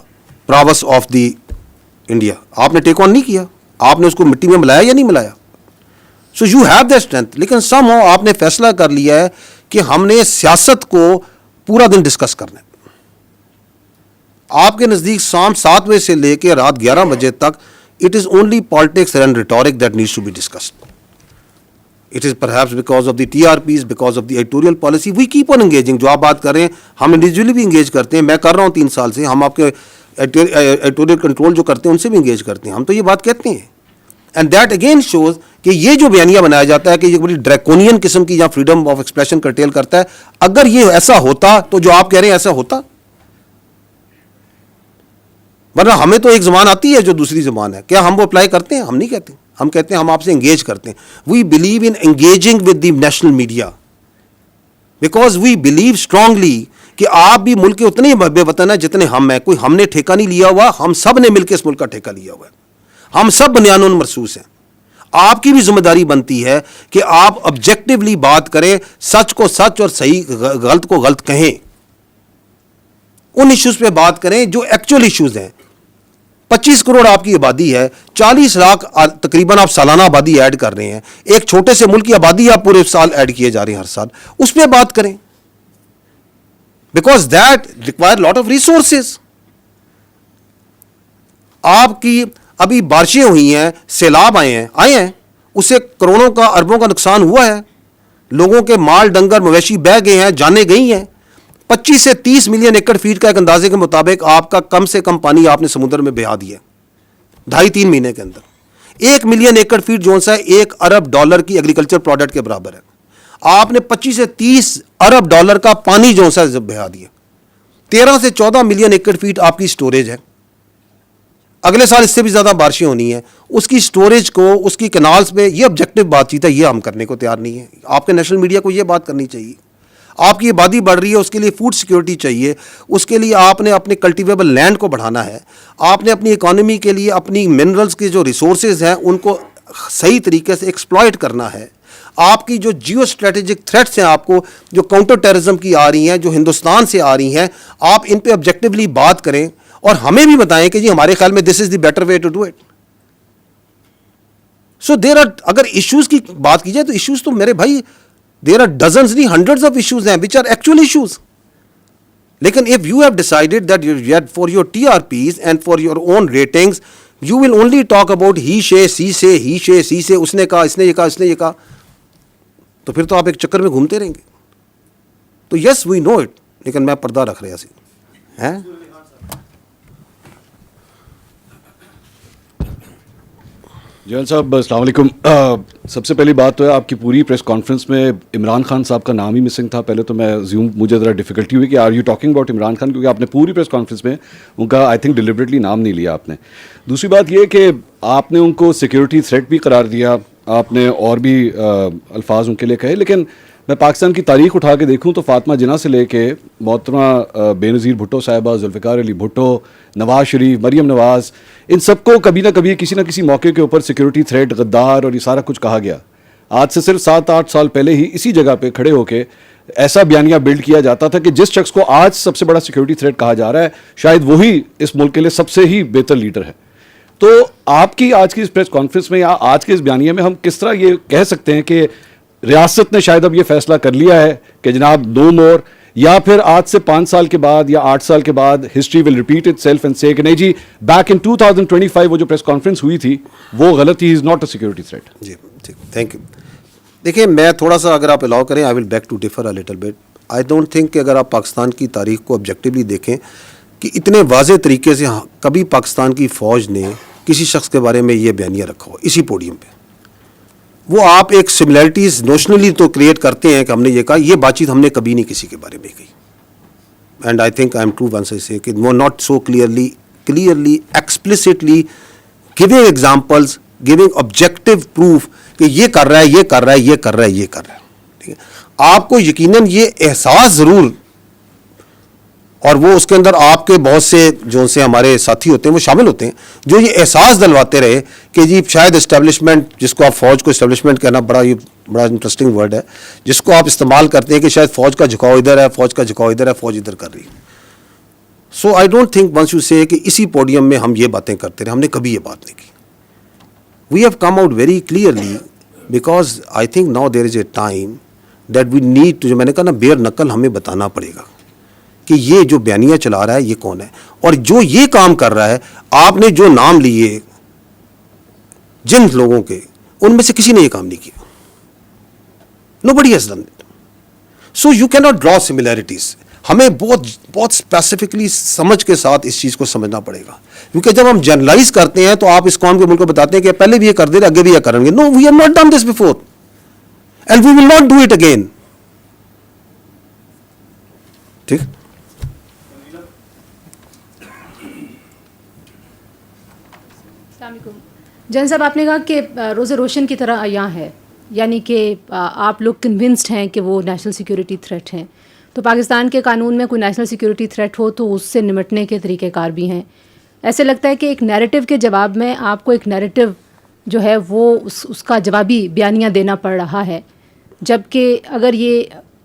prowess of the India. آپ نے ٹیک آن نہیں کیا، آپ نے اس کو مٹی میں ملایا یا نہیں ملایا. So you have the strength. لیکن سم ہاؤ آپ نے فیصلہ کر لیا ہے کہ ہم نے سیاست کو پورا دن ڈسکس کرنا ہے. آپ کے نزدیک شام 7 بجے سے لے کے رات 11 بجے تک it is only politics and rhetoric that needs to be discussed. It is perhaps because of the TRPs, because of the editorial policy. We keep on engaging. جو آپ بات کر رہے ہیں، ہم انڈیویجولی بھی انگیج کرتے ہیں. میں کر رہا ہوں 3 سال سے. ہم آپ کے ایڈیٹوریل کنٹرول جو کرتے ہیں ان سے بھی انگیج کرتے ہیں. ہم تو یہ بات کہتے ہیں. اینڈ دیٹ اگین شوز کہ یہ جو بیانیہ بنایا جاتا ہے کہ یہ بڑی ڈریکونین قسم کی یا فریڈم آف ایکسپریشن کرٹیل کرتا ہے. اگر یہ ایسا ہوتا تو جو آپ کہہ رہے ہیں ایسا ہوتا، ورنہ ہمیں تو ایک زبان آتی ہے جو دوسری زبان ہے. کیا ہم وہ اپلائی کرتے ہیں؟ ہم نہیں کہتے. ہم کہتے ہیں ہم آپ سے انگیج کرتے ہیں. We believe in engaging with the national media because we believe strongly کہ آپ بھی ملک کے اتنے بے وطن ہیں جتنے ہم ہیں. کوئی ہم نے ٹھیکہ نہیں لیا ہوا، ہم سب نے مل کے اس ملک کا ٹھیکہ لیا ہوا ہے. ہم سب بنیان مرصوص ہیں. آپ کی بھی ذمہ داری بنتی ہے کہ آپ آبجیکٹولی بات کریں، سچ کو سچ اور صحیح غلط کو غلط کہیں. ان ایشوز پہ بات کریں جو ایکچوئل ایشوز ہیں. 25 کروڑ آپ کی آبادی ہے, 40 لاکھ تقریباً آپ سالانہ آبادی ایڈ کر رہے ہیں, ایک چھوٹے سے ملک کی آبادی آپ پورے سال ایڈ کیے جا رہے ہیں ہر سال, اس پہ بات کریں, because that require lot of resources. آپ کی ابھی بارشیں ہوئی ہیں, سیلاب آئے ہیں, اس سے کروڑوں کا اربوں کا نقصان ہوا ہے, لوگوں کے مال ڈنگر مویشی بہہ گئے ہیں, جانیں گئی ہیں. 25 سے 30 ملین ایکڑ فیٹ کا ایک اندازے کے مطابق آپ کا کم سے کم پانی آپ نے سمندر میں بہا دیا 2.5-3 مہینے کے اندر. 1 ملین ایکڑ فیٹ جو سا $1 ارب کی ایگریکلچر پروڈکٹ کے برابر ہے. آپ نے 25 سے 30 ارب ڈالر کا پانی جو سا بہا دیا. 13 سے 14 ملین ایکڑ فیٹ آپ کی سٹوریج ہے. اگلے سال اس سے بھی زیادہ بارشیں ہونی ہیں, اس کی سٹوریج کو, اس کی کنالز پہ, یہ آبجیکٹو بات چیت ہے, یہ ہم کرنے کو تیار نہیں ہے. آپ کے نیشنل میڈیا کو یہ بات کرنی چاہیے. آپ کی آبادی بڑھ رہی ہے, اس کے لیے فوڈ سیکیورٹی چاہیے, اس کے لیے آپ نے اپنے کلٹیویبل لینڈ کو بڑھانا ہے, آپ نے اپنی اکانومی کے لیے اپنی منرلز کے جو ریسورسز ہیں ان کو صحیح طریقے سے ایکسپلائٹ کرنا ہے. آپ کی جو جیو اسٹریٹجک تھریٹس ہیں آپ کو, جو کاؤنٹر ٹیررزم کی آ رہی ہیں, جو ہندوستان سے آ رہی ہیں, آپ ان پہ آبجیکٹیولی بات کریں اور ہمیں بھی بتائیں کہ جی ہمارے خیال میں this is the better way to do it. So there are, اگر ایشوز کی بات کی جائے تو ایشوز تو میرے بھائی دیر آر ڈزنز نہیں ہنڈریڈز آف ایشوز ہیں وچ آر ایکچوئل ایشوز. لیکن if you have decided that for your TRPs and for your own ratings you will only talk about he say she say اس نے کہا, اس نے یہ کہا, اس نے یہ کہا, تو پھر تو آپ ایک چکر میں گھومتے رہیں گے. تو یس وی نو اٹ, لیکن میں پردہ رکھ رہا سی ہیں. جویل صاحب السلام علیکم. سب سے پہلی بات تو ہے آپ کی پوری پریس کانفرنس میں عمران خان صاحب کا نام ہی مسنگ تھا. پہلے تو میں مجھے ذرا ڈیفیکلٹی ہوئی کہ are you talking about Imran Khan, کیونکہ آپ نے پوری پریس کانفرنس میں ان کا آئی تھنک ڈیلیبریٹلی نام نہیں لیا آپ نے. دوسری بات یہ کہ آپ نے ان کو سیکورٹی تھریٹ بھی قرار دیا, آپ نے اور بھی الفاظ ان کے لیے کہے, لیکن میں پاکستان کی تاریخ اٹھا کے دیکھوں تو فاطمہ جناح سے لے کے محترمہ بے نظیر بھٹو صاحبہ, ذوالفقار علی بھٹو, نواز شریف, مریم نواز, ان سب کو کبھی نہ کبھی کسی نہ کسی موقع کے اوپر سیکورٹی تھریٹ, غدار اور یہ سارا کچھ کہا گیا. آج سے صرف 7-8 سال پہلے ہی اسی جگہ پہ کھڑے ہو کے ایسا بیانیہ بلڈ کیا جاتا تھا کہ جس شخص کو آج سب سے بڑا سیکورٹی تھریٹ کہا جا رہا ہے شاید وہی اس ملک کے لیے سب سے ہی بہتر لیڈر ہے. تو آپ کی آج کی اس پریس کانفرنس میں یا آج کے اس بیانیے میں ہم کس طرح یہ کہہ سکتے ہیں کہ ریاست نے شاید اب یہ فیصلہ کر لیا ہے کہ جناب نو مور, یا پھر آج سے 5 سال کے بعد یا 8 سال کے بعد history will repeat it self and سے کہ نہیں جی بیک ان 2025 وہ جو پریس کانفرنس ہوئی تھی وہ غلط تھی, is not a security threat. جی ٹھیک, تھینک یو. دیکھیں میں تھوڑا سا اگر آپ الاؤ کریں, I will beg to differ a little bit. I don't think کہ اگر آپ پاکستان کی تاریخ کو آبجیکٹیولی دیکھیں کہ اتنے واضح طریقے سے کبھی پاکستان کی فوج نے کسی شخص کے بارے میں یہ بیانیہ رکھا ہو اسی پوڈیم پہ. وہ آپ ایک سملیرٹیز نوشنلی تو کریٹ کرتے ہیں کہ ہم نے یہ کہا, یہ بات چیت ہم نے کبھی نہیں کسی کے بارے میں کہی. And I think I am true once I say کہ وہ not so clearly explicitly giving examples, giving objective proof کہ یہ کر رہا ہے, یہ کر رہا ہے, یہ کر رہا ہے, یہ کر رہا ہے. ٹھیک ہے, آپ کو یقیناً یہ احساس ضرور, اور وہ اس کے اندر آپ کے بہت سے جو سے ہمارے ساتھی ہوتے ہیں وہ شامل ہوتے ہیں جو یہ احساس دلواتے رہے کہ جی شاید اسٹیبلشمنٹ, جس کو آپ فوج کو اسٹیبلشمنٹ کہنا بڑا انٹرسٹنگ ورڈ ہے, جس کو آپ استعمال کرتے ہیں کہ شاید فوج کا جھکاؤ ادھر ہے, فوج کا جھکاؤ ادھر ہے, فوج ادھر کر رہی ہے. So I don't think once you say کہ اسی پوڈیم میں ہم یہ باتیں کرتے رہے, ہم نے کبھی یہ بات نہیں کی. We have come out very clearly because I think now there is a time that we need to, جو میں نے کہا نا بیئر نقل, ہمیں بتانا پڑے گا کہ یہ جو بیانیہ چلا رہا ہے یہ کون ہے, اور جو یہ کام کر رہا ہے. آپ نے جو نام لیے جن لوگوں کے, ان میں سے کسی نے یہ کام نہیں کیا. Nobody has done it. So you cannot draw similarities. ہمیں بہت اسپیسیفکلی سمجھ کے ساتھ اس چیز کو سمجھنا پڑے گا, کیونکہ جب ہم جنرلائز کرتے ہیں تو آپ اس قوم کے ملک کو بتاتے ہیں کہ پہلے بھی یہ کر دے رہے, آگے بھی یہ کریں گے. No, we have not done this before and we will not do it again. ٹھیک. السلام علیکم. جن صاحب آپ نے کہا کہ روز روشن کی طرح عیاں ہے, یعنی کہ آپ لوگ کنونسڈ ہیں کہ وہ نیشنل سیکورٹی تھریٹ ہیں. تو پاکستان کے قانون میں کوئی نیشنل سیکورٹی تھریٹ ہو تو اس سے نمٹنے کے طریقہ کار بھی ہیں. ایسے لگتا ہے کہ ایک نیریٹو کے جواب میں آپ کو ایک نیریٹو جو ہے وہ اس کا جوابی بیانیہ دینا پڑ رہا ہے, جبکہ اگر یہ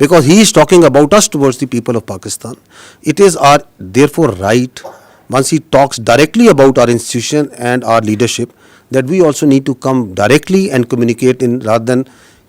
because he is talking about us towards the people of Pakistan. It is our therefore right, once he talks directly about our institution and our leadership, that we also need to come directly and communicate in, rather than,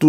to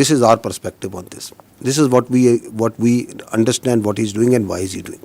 this is our perspective on this. This is what we understand what he is doing and why is he doing.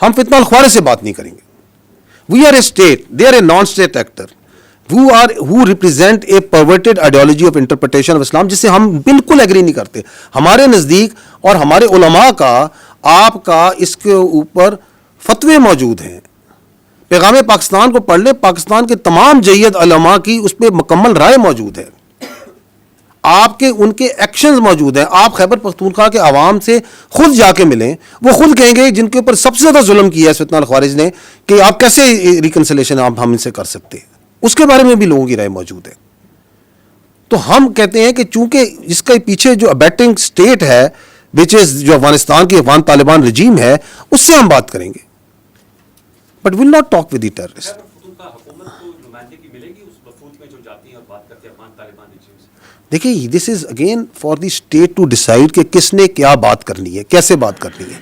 ہم فتنہ الخوارج سے بات نہیں کریں گے. We are a state, they are a non state actor who represent a perverted ideology of interpretation of Islam, جس سے ہم بالکل ایگری نہیں کرتے. ہمارے نزدیک اور ہمارے علماء کا آپ کا اس کے اوپر فتوے موجود ہیں. پیغام پاکستان کو پڑھ لیں, پاکستان کے تمام جید علماء کی اس پہ مکمل رائے موجود ہے, آپ کے ان کے ایکشنز موجود ہیں. آپ خیبر پختونخوا کے عوام سے خود جا کے ملیں, وہ خود کہیں گے جن کے اوپر سب سے زیادہ ظلم کیا ہے فتنہ الخوارج نے, کہ آپ کیسے ریکنسلیشن آپ ہم ان سے کر سکتے ہیں. اس کے بارے میں بھی لوگوں کی رائے موجود ہے. تو ہم کہتے ہیں کہ چونکہ اس کے پیچھے جو ابیٹنگ اسٹیٹ ہے وچ از جو افغانستان کی افغان طالبان رجیم ہے, اس سے ہم بات کریں گے, but will not talk with the terrorist. دیکھیے this is again for the state to decide کہ کس نے کیا بات کرنی ہے, کیسے بات کرنی ہے.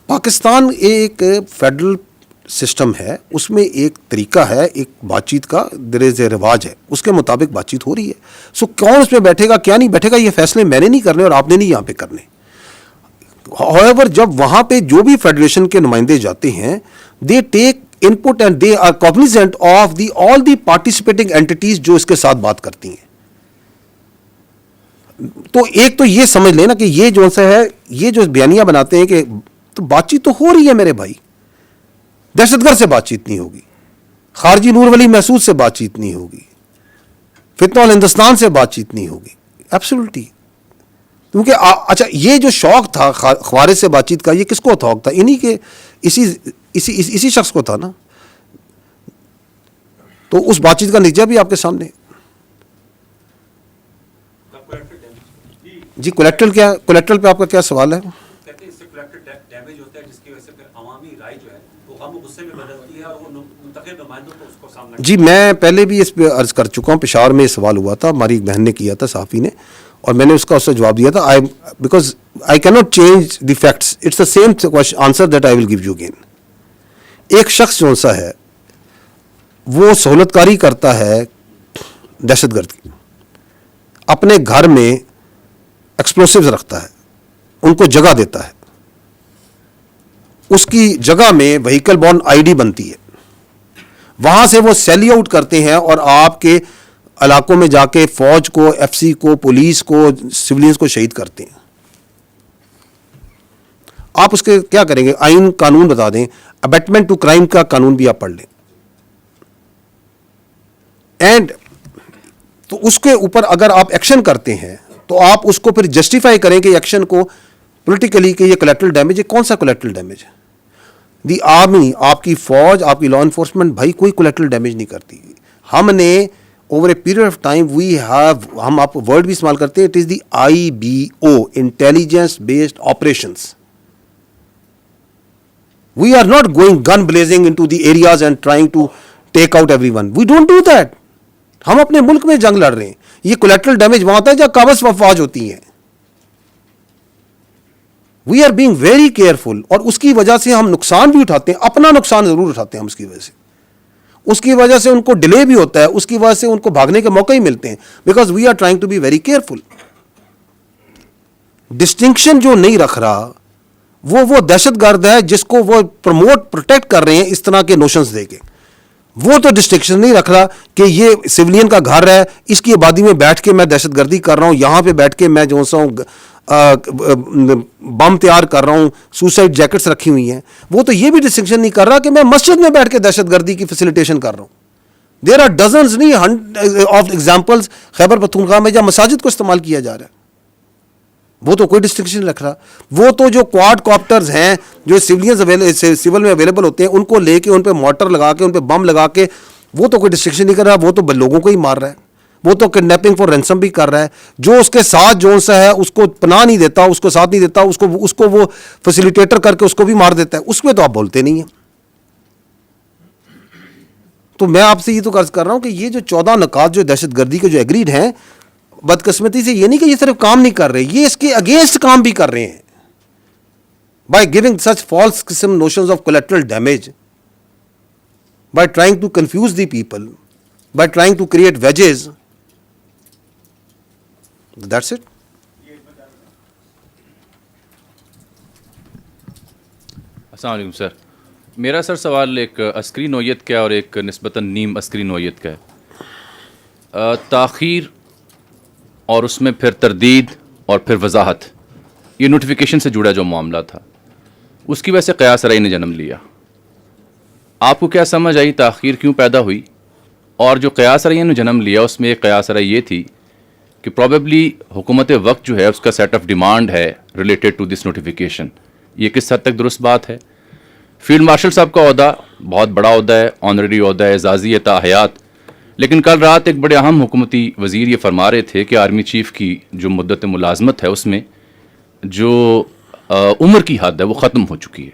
پاکستان ایک فیڈرل سسٹم ہے, اس میں ایک طریقہ ہے ایک بات چیت کا, دیر از اے رواج ہے, اس کے مطابق بات چیت ہو رہی ہے. سو کون اس میں بیٹھے گا کیا نہیں بیٹھے گا, یہ فیصلے میں نے نہیں کرنے اور آپ نے نہیں یہاں پہ کرنے. ہوور جب وہاں پہ جو بھی فیڈریشن کے نمائندے جاتے ہیں, they take input and they are cognizant of the all the participating entities جو اس کے ساتھ بات کرتی ہیں. تو ایک تو یہ سمجھ لینا کہ یہ جو سا ہے, یہ جو بیانیہ بناتے ہیں کہ تو بات چیت تو ہو رہی ہے میرے بھائی, دہشت گرد سے بات چیت نہیں ہوگی, خارجی نور ولی محسود سے بات چیت نہیں ہوگی, فتنہ الہندوستان سے بات چیت نہیں ہوگی. ایبسولوٹلی. کیونکہ اچھا یہ جو شوق تھا خوارج سے بات چیت کا, یہ کس کو شوق تھا؟ انہی کے اسی شخص کو تھا نا. تو اس بات چیت کا نتیجہ بھی آپ کے سامنے. جی کولیکٹرل کیا, کولیکٹرل پہ آپ کا کیا سوال ہے؟ جی میں پہلے بھی اس پہ عرض کر چکا ہوں, پشاور میں یہ سوال ہوا تھا, ہماری ایک بہن نے کیا تھا, صحافی نے, اور میں نے اس کا اس سے جواب دیا تھا. بیکاز آئی کی not change the facts, it's the same answer that I will give you again. ایک شخص جو سا ہے وہ سہولت کاری کرتا ہے دہشت گرد کی, اپنے گھر میں ایکسپلوسیوز رکھتا ہے, ان کو جگہ دیتا ہے, اس کی جگہ میں وہیکل بورن آئی ڈی بنتی ہے, وہاں سے وہ سیلی آؤٹ کرتے ہیں اور آپ کے علاقوں میں جا کے فوج کو, ایف سی کو, پولیس کو, سولینز کو شہید کرتے ہیں. آپ اس کے کیا کریں گے؟ آئین قانون بتا دیں, ابیٹمنٹ ٹو کرائم کا قانون بھی آپ پڑھ لیں, اینڈ تو اس کے اوپر اگر آپ ایکشن کرتے ہیں تو آپ اس کو پھر جسٹیفائی کریں کہ ایکشن کو پولیٹیکلی کہ یہ کولیٹرل ڈیمیج ہے. کون سا کولیٹرل ڈیمیج ہے؟ دی آرمی, آپ کی فوج, آپ کی لا انفورسمنٹ بھائی کوئی کولیٹرل ڈیمیج نہیں کرتی. ہم نے over a period of time we have, ہم آپ ورڈ بھی استعمال کرتے ہیں, it is the IBO, intelligence based operations. We are not going gun blazing into the areas and trying to take out everyone. We don't do that. ہم اپنے ملک میں جنگ لڑ رہے ہیں. یہ کولیٹرل ڈیمیج وہاں ہوتا ہے جہاں قابض افواج ہوتی ہیں. We are being very careful, اور اس کی وجہ سے ہم نقصان بھی اٹھاتے ہیں, اپنا نقصان ضرور اٹھاتے ہیں ہم اس کی وجہ سے. اس کی وجہ سے ان کو ڈیلے بھی ہوتا ہے, اس کی وجہ سے ان کو بھاگنے کے موقع ہی ملتے ہیں, because we are trying to be very careful. Distinction جو نہیں رکھ رہا وہ دہشت گرد ہے جس کو وہ پروموٹ پروٹیکٹ کر رہے ہیں اس طرح کے نوشنز دے کے. وہ تو ڈسٹنکشن نہیں رکھ رہا کہ یہ سویلین کا گھر ہے, اس کی آبادی میں بیٹھ کے میں دہشت گردی کر رہا ہوں, یہاں پہ بیٹھ کے میں جو سا ہوں بم تیار کر رہا ہوں, سوسائڈ جیکٹس رکھی ہوئی ہیں. وہ تو یہ بھی ڈسٹنکشن نہیں کر رہا کہ میں مسجد میں بیٹھ کے دہشت گردی کی فیسیلیٹیشن کر رہا ہوں. دیر آر ڈزنز نہیں آف ایگزامپلس خیبر پختونخوا میں جہاں مساجد کو استعمال کیا جا رہا ہے. وہ تو کوئی ڈسٹنکشن نہیں رکھ رہا. وہ تو جو کواد کاپٹرز ہیں جو سول میں اویلیبل ہوتے ہیں, ان کو لے کے ان پہ مارٹر لگا کے ان پہ بم لگا کے, وہ تو کوئی ڈسٹنکشن نہیں کر رہا. وہ تو لوگوں کو ہی مار رہا ہے. وہ تو کڈنیپنگ فار رینسم بھی کر رہا ہے. جو اس کے ساتھ جو سا ہے اس کو پناہ نہیں دیتا, اس کو ساتھ نہیں دیتا, اس کو وہ فیسیلیٹیٹر کر کے اس کو بھی مار دیتا ہے. اس میں تو آپ بولتے نہیں ہیں. تو میں آپ سے یہ تو عرض کر رہا ہوں کہ یہ جو 14 نکات جو دہشت گردی کے جو ایگریڈ ہیں, بدقسمتی سے یہ نہیں کہ یہ صرف کام نہیں کر رہے, یہ اس کے اگینسٹ کام بھی کر رہے ہیں. بائی گیونگ سچ فالس قسم notions of collateral damage, by trying to confuse the people, by trying to create wedges. That's it. السلام علیکم سر. میرا سر سوال ایک عسکری نوعیت کا اور ایک نسبتاً نیم عسکری نوعیت کا ہے. تاخیر اور اس میں پھر تردید اور پھر وضاحت، یہ نوٹیفیکیشن سے جڑا جو معاملہ تھا اس کی وجہ سے قیاس رأی نے جنم لیا. آپ کو کیا سمجھ آئی تاخیر کیوں پیدا ہوئی؟ اور جو قیاس رأی نے جنم لیا اس میں ایک قیاس رأی یہ تھی کہ پروبیبلی حکومت وقت جو ہے اس کا سیٹ آف ڈیمانڈ ہے ریلیٹڈ ٹو دس نوٹیفیکیشن. یہ کس حد تک درست بات ہے؟ فیلڈ مارشل صاحب کا عہدہ بہت بڑا عہدہ ہے، آنریری عہدہ ہے، اعزازی ہے تا حیات، لیکن کل رات ایک بڑے اہم حکومتی وزیر یہ فرما رہے تھے کہ آرمی چیف کی جو مدت ملازمت ہے اس میں جو عمر کی حد ہے وہ ختم ہو چکی ہے.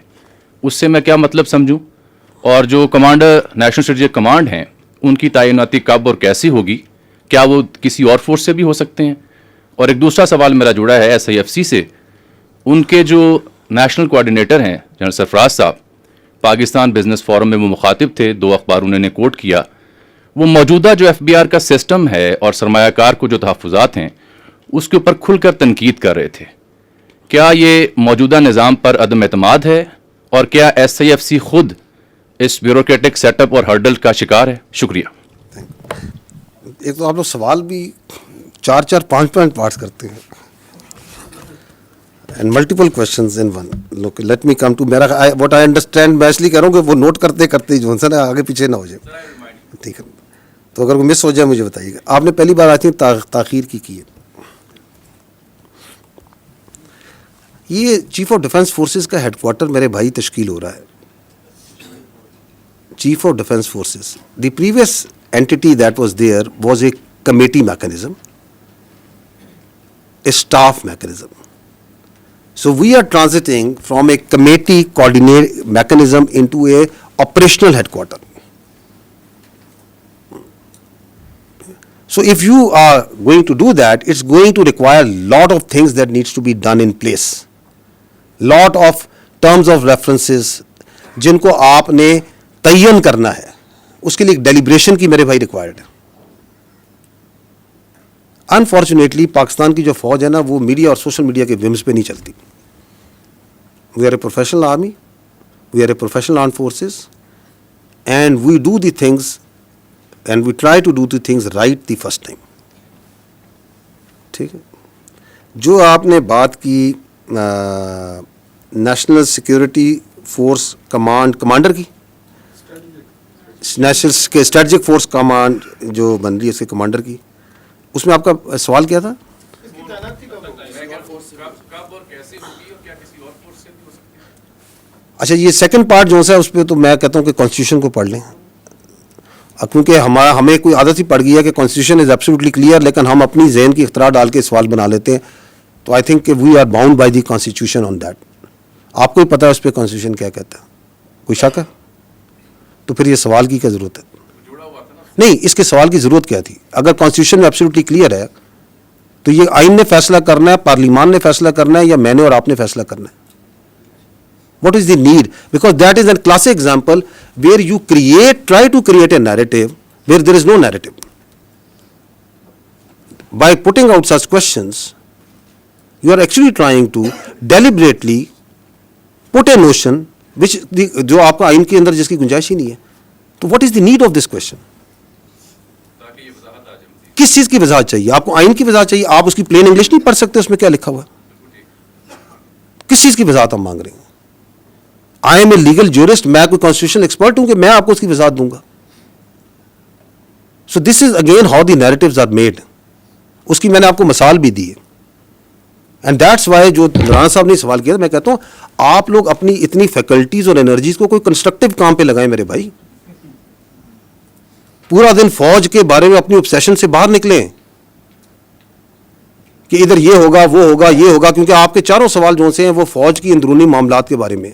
اس سے میں کیا مطلب سمجھوں؟ اور جو کمانڈر نیشنل اسٹریٹجک کمانڈ ہیں ان کی تعیناتی کب اور کیسی ہوگی؟ کیا وہ کسی اور فورس سے بھی ہو سکتے ہیں؟ اور ایک دوسرا سوال میرا جڑا ہے SIFC سے. ان کے جو نیشنل کوآرڈینیٹر ہیں جنرل سرفراز صاحب، پاکستان بزنس فورم میں وہ مخاطب تھے، 2 اخبار انہوں نے کوٹ کیا. وہ موجودہ جو FBR کا سسٹم ہے اور سرمایہ کار کو جو تحفظات ہیں اس کے اوپر کھل کر تنقید کر رہے تھے. کیا یہ موجودہ نظام پر عدم اعتماد ہے اور کیا SIFC خود اس بیوروکریٹک سیٹ اپ اور ہرڈل کا شکار ہے؟ شکریہ. ایک تو آپ لوگ سوال بھی 4 5 پارٹس کرتے ہیں and multiple questions in one. Look let me come to میرا واٹ آئی انڈرسٹینڈ. میں اس لیے کہہ رہا ہوں کہ وہ نوٹ کرتے کرتے جو ہے نا آگے پیچھے نہ ہو جائے. ٹھیک ہے، تو اگر وہ مس ہو جائے مجھے بتائیے گا. آپ نے پہلی بار آئی تھنک تاخیر کی ہے. یہ چیف آف ڈیفینس فورسز کا ہیڈ کوارٹر میرے بھائی تشکیل ہو رہا ہے. Chief of defence forces, the previous entity that was there was a committee mechanism, a staff mechanism. So we are transiting from a committee coordinate mechanism into a operational headquarter. So if you are going to do that, it's going to require a lot of things that needs to be done in place. Lot of terms of references جن کو آپ نے تعین کرنا ہے، اس کے لیے ایک ڈیلیبریشن کی میرے بھائی ریکوائرڈ ہے. انفارچونیٹلی پاکستان کی جو فوج ہے نا وہ میڈیا اور سوشل میڈیا کے ومز پہ نہیں چلتی. We are a professional army, we are a professional armed forces and we do the things and we try to do the things right the first time. ٹھیک ہے. جو آپ نے بات کی نیشنل سیکورٹی فورس کمانڈر کی، national strategic force command جو بن رہی ہے اس کے کمانڈر کی، اس میں آپ کا سوال کیا تھا؟ اچھا، یہ سیکنڈ پارٹ جو ہے اس پہ تو میں کہتا ہوں کہ کانسٹیٹیوشن کو پڑھ لیں، کیونکہ ہمیں کوئی عادت ہی پڑ گئی ہے کہ کانسٹیٹیوشن از ایبسلیوٹلی کلیئر، لیکن ہم اپنی ذہن کی اختراع ڈال کے سوال بنا لیتے ہیں. تو آئی تھنک کہ we are bound by the constitution on that. آپ کو ہی پتا ہے اس پہ کانسٹیٹیوشن کیا کہتا ہے؟ کوئی شک ہے؟ تو پھر یہ سوال کی کیا ضرورت ہے؟ نہیں، اس کے سوال کی ضرورت کیا تھی؟ اگر کانسٹیٹیوشن میں ایبسلیوٹلی کلیئر ہے تو یہ آئین نے فیصلہ کرنا ہے، پارلیمان نے فیصلہ کرنا ہے، یا میں نے اور آپ نے فیصلہ کرنا ہے؟ What is the need? Because that is an classic example where you try to create a narrative where there is no narrative. By putting out such questions you are actually trying to deliberately put a notion which جو آپ کا آئین کے اندر جس کی گنجائش ہی نہیں ہے. تو what is the need of this question? کس چیز کی وضاحت چاہیے آپ کو؟ آئین کی وضاحت چاہیے. آپ اس کی پلین انگلش نہیں پڑھ سکتے اس میں کیا لکھا ہوا ہے؟ کس چیز کی وضاحت ہم مانگ رہے ہیں؟ I am a legal jurist, میں کوئی کانسٹیٹیوشن ایکسپرٹ ہوں کہ میں آپ کو اس کی وضاحت دوں گا؟ So this is again how the narratives are made. اس کی میں نے آپ کو مثال بھی دی ہے. اینڈ دیٹس وائی جو مولانا صاحب نے سوال کیا، میں کہتا ہوں آپ لوگ اپنی اتنی فیکلٹیز اور انرجیز کو کوئی کنسٹرکٹیو کام پہ لگائیں میرے بھائی. پورا دن فوج کے بارے میں اپنی obsession سے باہر نکلیں کہ ادھر یہ ہوگا وہ ہوگا یہ ہوگا، کیونکہ آپ کے چاروں سوال جو سے ہیں وہ فوج کی اندرونی معاملات کے بارے میں.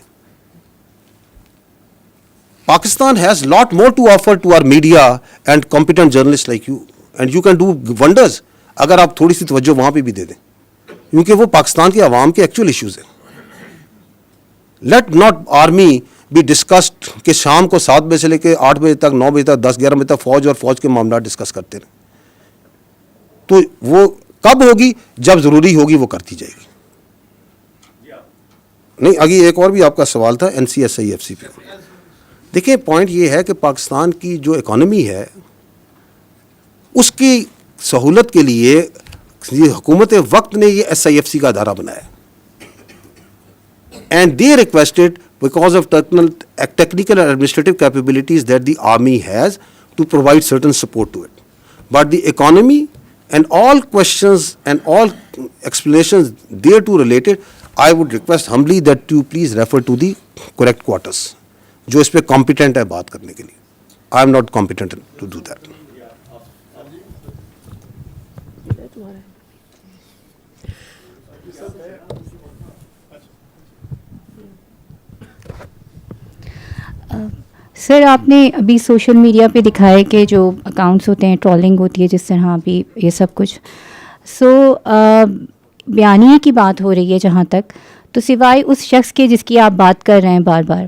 Pakistan has lot more to offer to our media and competent journalist like you, and you can do wonders اگر آپ تھوڑی سی توجہ وہاں پہ بھی دے دیں، کیونکہ وہ پاکستان کے عوام کے ایکچوئل ایشوز ہیں. لیٹ ناٹ آرمی بھی ڈسکسڈ کہ شام کو 7 بجے سے لے کے 8 بجے تک 9 بجے تک 10 11 بجے تک فوج اور فوج کے معاملات ڈسکس کرتے رہیں. تو وہ کب ہوگی؟ جب ضروری ہوگی وہ کرتی جائے گی. نہیں آگے ایک اور بھی آپ کا سوال تھا NCSIFC پہ. دیکھیں پوائنٹ یہ ہے کہ پاکستان کی جو اکانومی ہے اس کی سہولت کے لیے حکومت وقت نے یہ SIFC کا ادارہ بنایا and they requested because of technical and administrative capabilities that the army has to provide certain support to it. But the economy and all questions and all explanations thereto related, I would request humbly that you please refer to the correct quarters. جو اس پہ competent ہے بات کرنے کے لیے. I am not competent to do that. سر آپ نے ابھی سوشل میڈیا پہ دکھایا کہ جو اکاؤنٹس ہوتے ہیں ٹرولنگ ہوتی ہے جس طرح ابھی یہ سب کچھ بیانیے کی بات ہو رہی ہے جہاں تک تو سوائے اس شخص کے جس کی آپ بات کر رہے ہیں بار بار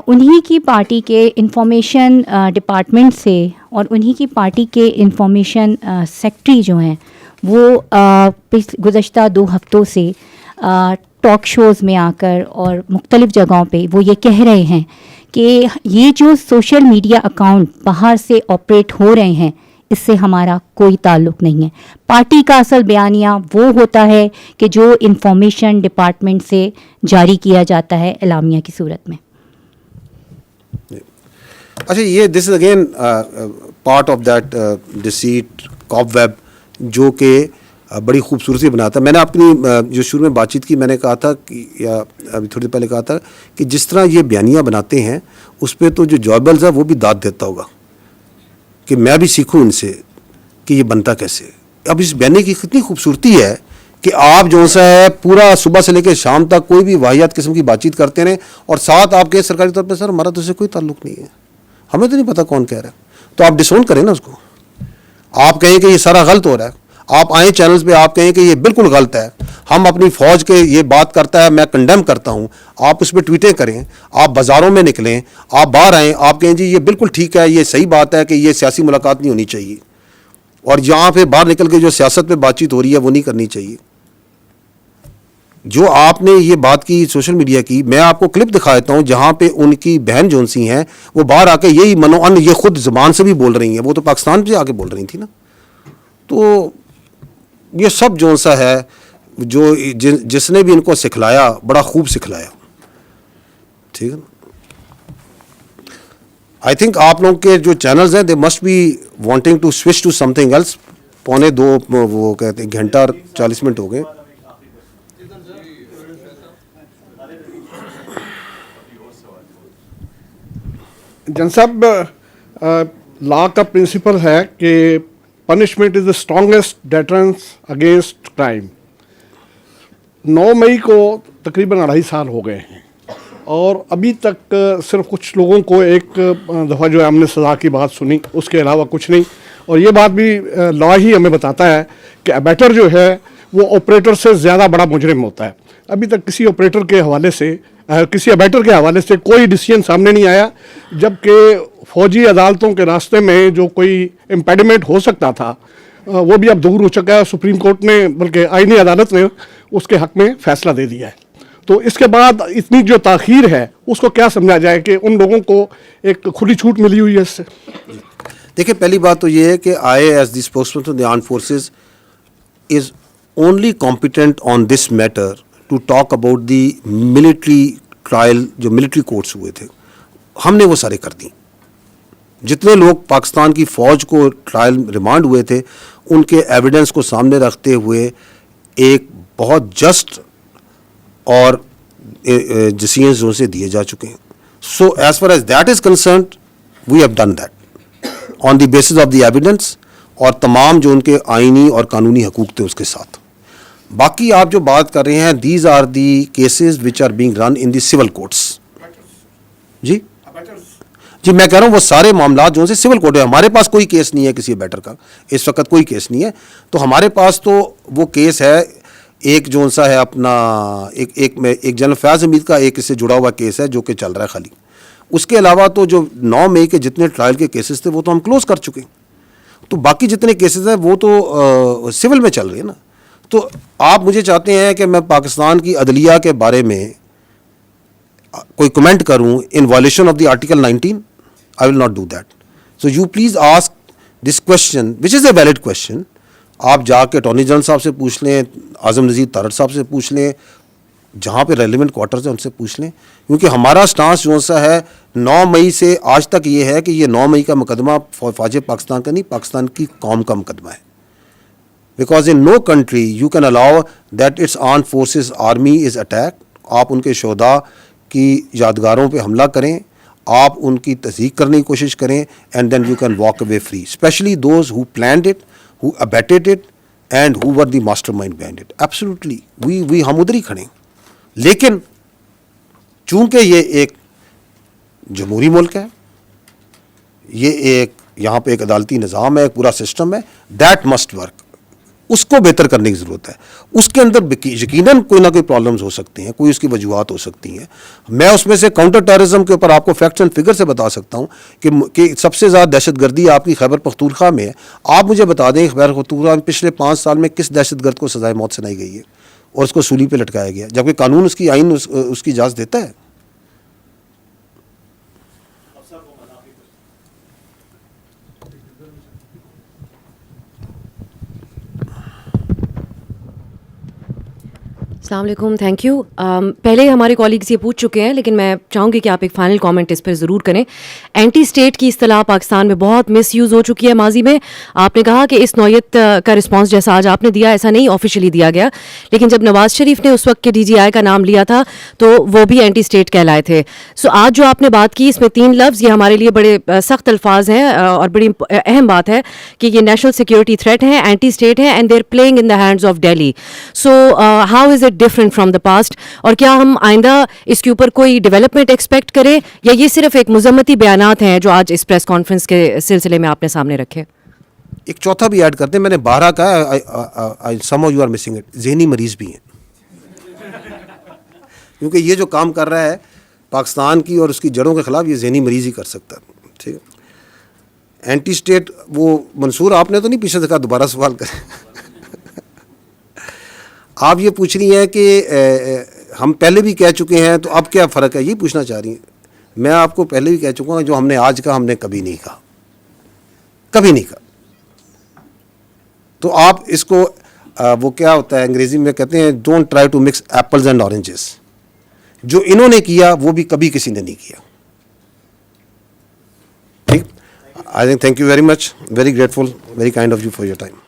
انہی کی پارٹی کے انفارمیشن ڈپارٹمنٹ سے اور انہی کی پارٹی کے انفارمیشن سیکٹری جو ہیں وہ گزشتہ 2 ہفتوں سے ٹاک شوز میں آ کر اور مختلف جگہوں پہ وہ یہ کہہ رہے ہیں کہ یہ جو سوشل میڈیا اکاؤنٹ باہر سے آپریٹ ہو رہے ہیں اس سے ہمارا کوئی تعلق نہیں ہے. پارٹی کا اصل بیانیہ وہ ہوتا ہے کہ جو انفارمیشن ڈپارٹمنٹ سے جاری کیا جاتا ہے اعلامیہ کی صورت میں. اچھا یہ this is again part of that deceit cobweb جو کہ بڑی خوبصورتی بناتا ہے. میں نے اپنی جو شروع میں بات چیت کی میں نے کہا تھا کہ یا ابھی تھوڑی دیر پہلے کہا تھا کہ جس طرح یہ بیانیہ بناتے ہیں اس پہ تو جو جوابلز ہے وہ بھی داد دیتا ہوگا کہ میں بھی سیکھوں ان سے کہ یہ بنتا کیسے. اب اس بیانیے کی کتنی خوبصورتی ہے کہ آپ جو سا ہے پورا صبح سے لے کے شام تک کوئی بھی واحد قسم کی بات چیت کرتے رہیں اور ساتھ آپ کے سرکاری طور پہ سر ہمارا تو اس سے کوئی تعلق نہیں ہے, ہمیں تو نہیں پتہ کون کہہ رہا ہے. تو آپ ڈسون کریں نا اس کو, آپ کہیں کہ یہ سارا غلط ہو رہا ہے, آپ آئیں چینلز پہ آپ کہیں کہ یہ بالکل غلط ہے, ہم اپنی فوج کے یہ بات کرتا ہے میں کنڈیم کرتا ہوں, آپ اس پہ ٹویٹیں کریں, آپ بازاروں میں نکلیں, آپ باہر آئیں, آپ کہیں جی یہ بالکل ٹھیک ہے, یہ صحیح بات ہے کہ یہ سیاسی ملاقات نہیں ہونی چاہیے, اور یہاں پہ باہر نکل کے جو سیاست پہ بات چیت ہو رہی ہے وہ نہیں کرنی چاہیے. جو آپ نے یہ بات کی سوشل میڈیا کی, میں آپ کو کلپ دکھا دیتا ہوں جہاں پہ ان کی بہن جون سی ہیں وہ باہر آ کے یہی منوان یہ خود زبان سے بھی بول رہی ہیں, وہ تو پاکستان سے آ کے بول رہی تھی نا. تو یہ سب جو سا ہے جو جس نے بھی ان کو سکھلایا بڑا خوب سکھلایا, ٹھیک ہے نا. آئی تھنک آپ لوگوں کے جو چینلز ہیں they must be wanting to switch to something else. 1:45 وہ کہتے ہیں گھنٹہ 40 منٹ ہو گئے. جن صاحب لا کا پرنسپل ہے کہ punishment is the strongest deterrence against crime. 9 مئی کو تقریباً 2.5 سال ہو گئے ہیں اور ابھی تک صرف کچھ لوگوں کو ایک دفعہ جو ہے ہم نے سزا کی بات سنی, اس کے علاوہ کچھ نہیں. اور یہ بات بھی لا ہی ہمیں بتاتا ہے کہ ابیٹر جو ہے وہ آپریٹر سے زیادہ بڑا مجرم ہوتا ہے. ابھی تک کسی آپریٹر کے حوالے سے کسی ابیٹر کے حوالے سے کوئی ڈیسیجن سامنے نہیں آیا, جبکہ فوجی عدالتوں کے راستے میں جو کوئی امپیڈمنٹ ہو سکتا تھا وہ بھی اب دور ہو چکا ہے. سپریم کورٹ نے بلکہ آئینی عدالت نے اس کے حق میں فیصلہ دے دیا ہے. تو اس کے بعد اتنی جو تاخیر ہے اس کو کیا سمجھا جائے کہ ان لوگوں کو ایک کھلی چھوٹ ملی ہوئی ہے اس سے؟ دیکھیں پہلی بات تو یہ ہے کہ I as the spokesman of the armed forces is only competent on this matter to talk about the military trial. جو ملٹری کورٹس ہوئے تھے ہم نے وہ سارے کر دیں. جتنے لوگ پاکستان کی فوج کو ٹرائل ریمانڈ ہوئے تھے ان کے ایویڈنس کو سامنے رکھتے ہوئے ایک بہت جسٹ اور ڈیسیژنز ان سے دیے جا چکے ہیں. So as far as that is concerned we have done that on the basis of the evidence اور تمام جو ان کے آئینی اور قانونی حقوق تھے اس کے ساتھ. باقی آپ جو بات کر رہے ہیں these are the cases which are being run in the civil courts. جی میں کہہ رہا ہوں وہ سارے معاملات جو ہیں سول کورٹ ہے. ہمارے پاس کوئی کیس نہیں ہے کسی بیٹر کا اس وقت, کوئی کیس نہیں ہے. تو ہمارے پاس تو وہ کیس ہے ایک جو سا ہے اپنا ایک جنرل فیاض حمید کا ایک اس سے جڑا ہوا کیس ہے جو کہ چل رہا ہے خالی. اس کے علاوہ تو جو 9 مئی کے جتنے ٹرائل کے کیسز تھے وہ تو ہم کلوز کر چکے ہیں. تو باقی جتنے کیسز ہیں وہ تو سول میں چل رہے ہیں نا. تو آپ مجھے چاہتے ہیں کہ میں پاکستان کی عدلیہ کے بارے میں کوئی کمنٹ کروں ان violation of the article 19؟ I will not do that. So you please ask this question which is a valid question. آپ جا کے اٹارنی جنرل صاحب سے پوچھ لیں, اعظم نذیر تارڑ صاحب سے پوچھ لیں, جہاں پہ ریلیونٹ کوارٹرز ہیں ان سے پوچھ لیں, کیونکہ ہمارا سٹانس جو سا ہے 9 مئی سے آج تک یہ ہے کہ یہ 9 مئی کا مقدمہ فوج پاکستان کا نہیں, پاکستان کی قوم کا مقدمہ ہے. Because in no country you can allow that its armed forces army is attack. آپ ان کے شہداء کی یادگاروں پہ حملہ کریں, آپ ان کی تصدیق کرنے کی کوشش کریں, and then you can walk away free, especially those who planned it, who abetted it, and who were the mastermind behind it. Absolutely we ہم ادھر ہی کھڑے ہیں. لیکن چونکہ یہ ایک جمہوری ملک ہے, یہ ایک یہاں پہ ایک عدالتی نظام ہے, ایک پورا سسٹم ہے, دیٹ مسٹ ورک. اس کو بہتر کرنے کی ضرورت ہے. اس کے اندر یقیناً کوئی نہ کوئی پرابلمز ہو سکتی ہیں, کوئی اس کی وجوہات ہو سکتی ہیں. میں اس میں سے کاؤنٹر ٹیررزم کے اوپر آپ کو فیکٹس اینڈ فگر سے بتا سکتا ہوں کہ سب سے زیادہ دہشت گردی آپ کی خیبر پختونخوا میں ہے. آپ مجھے بتا دیں خیبر پختونخوا میں پچھلے 5 سال میں کس دہشت گرد کو سزائے موت سنائی گئی ہے اور اس کو سولی پہ لٹکایا گیا, جبکہ قانون اس کی آئین اس کی اجازت دیتا ہے. السلام علیکم, تھینک یو. پہلے ہمارے کالیگز یہ پوچھ چکے ہیں, لیکن میں چاہوں گی کہ آپ ایک فائنل کامنٹ اس پر ضرور کریں. اینٹی اسٹیٹ کی اصطلاح پاکستان میں بہت مس یوز ہو چکی ہے ماضی میں. آپ نے کہا کہ اس نوعیت کا رسپانس جیسا آج آپ نے دیا ایسا نہیں آفیشیلی دیا گیا, لیکن جب نواز شریف نے اس وقت کے DGI کا نام لیا تھا تو وہ بھی اینٹی اسٹیٹ کہلائے تھے. سو آج جو آپ نے بات کی اس میں 3 لفظ, یہ ہمارے لیے بڑے سخت الفاظ ہیں اور بڑی اہم بات ہے کہ یہ نیشنل سیکورٹی تھریٹ ہیں, اینٹی اسٹیٹ ہیں, and they are playing in the hands of Delhi. So how is it different from the past, اور کیا ہم آئندہ اس کے اوپر کوئی ڈیولپمنٹ ایکسپیکٹ کریں, یا یہ صرف ایک مذمتی بیانات ہیں جو آج اس پریس کانفرنس کے سلسلے میں آپ نے سامنے رکھے؟ ایک چوتھا بھی ایڈ کرتے ہیں, میں نے 12 کہا, some of you are missing it, ذہنی مریض بھی ہیں. کیونکہ یہ جو کام کر رہا ہے پاکستان کی اور اس کی جڑوں کے خلاف, یہ ذہنی مریض ہی کر سکتا ہے. ٹھیک ہے, اینٹی اسٹیٹ وہ منصور آپ نے تو نہیں پیچھے سے کہا دوبارہ سوال کریں. آپ یہ پوچھ رہی ہیں کہ ہم پہلے بھی کہہ چکے ہیں تو اب کیا فرق ہے, یہ پوچھنا چاہ رہی ہیں. میں آپ کو پہلے بھی کہہ چکا ہوں, جو ہم نے آج کہا ہم نے کبھی نہیں کہا, کبھی نہیں کہا. تو آپ اس کو وہ کیا ہوتا ہے انگریزی میں کہتے ہیں don't try to mix apples and oranges. جو انہوں نے کیا وہ بھی کبھی کسی نے نہیں کیا. ٹھیک, I think thank you very much, very grateful, very kind of you for your time.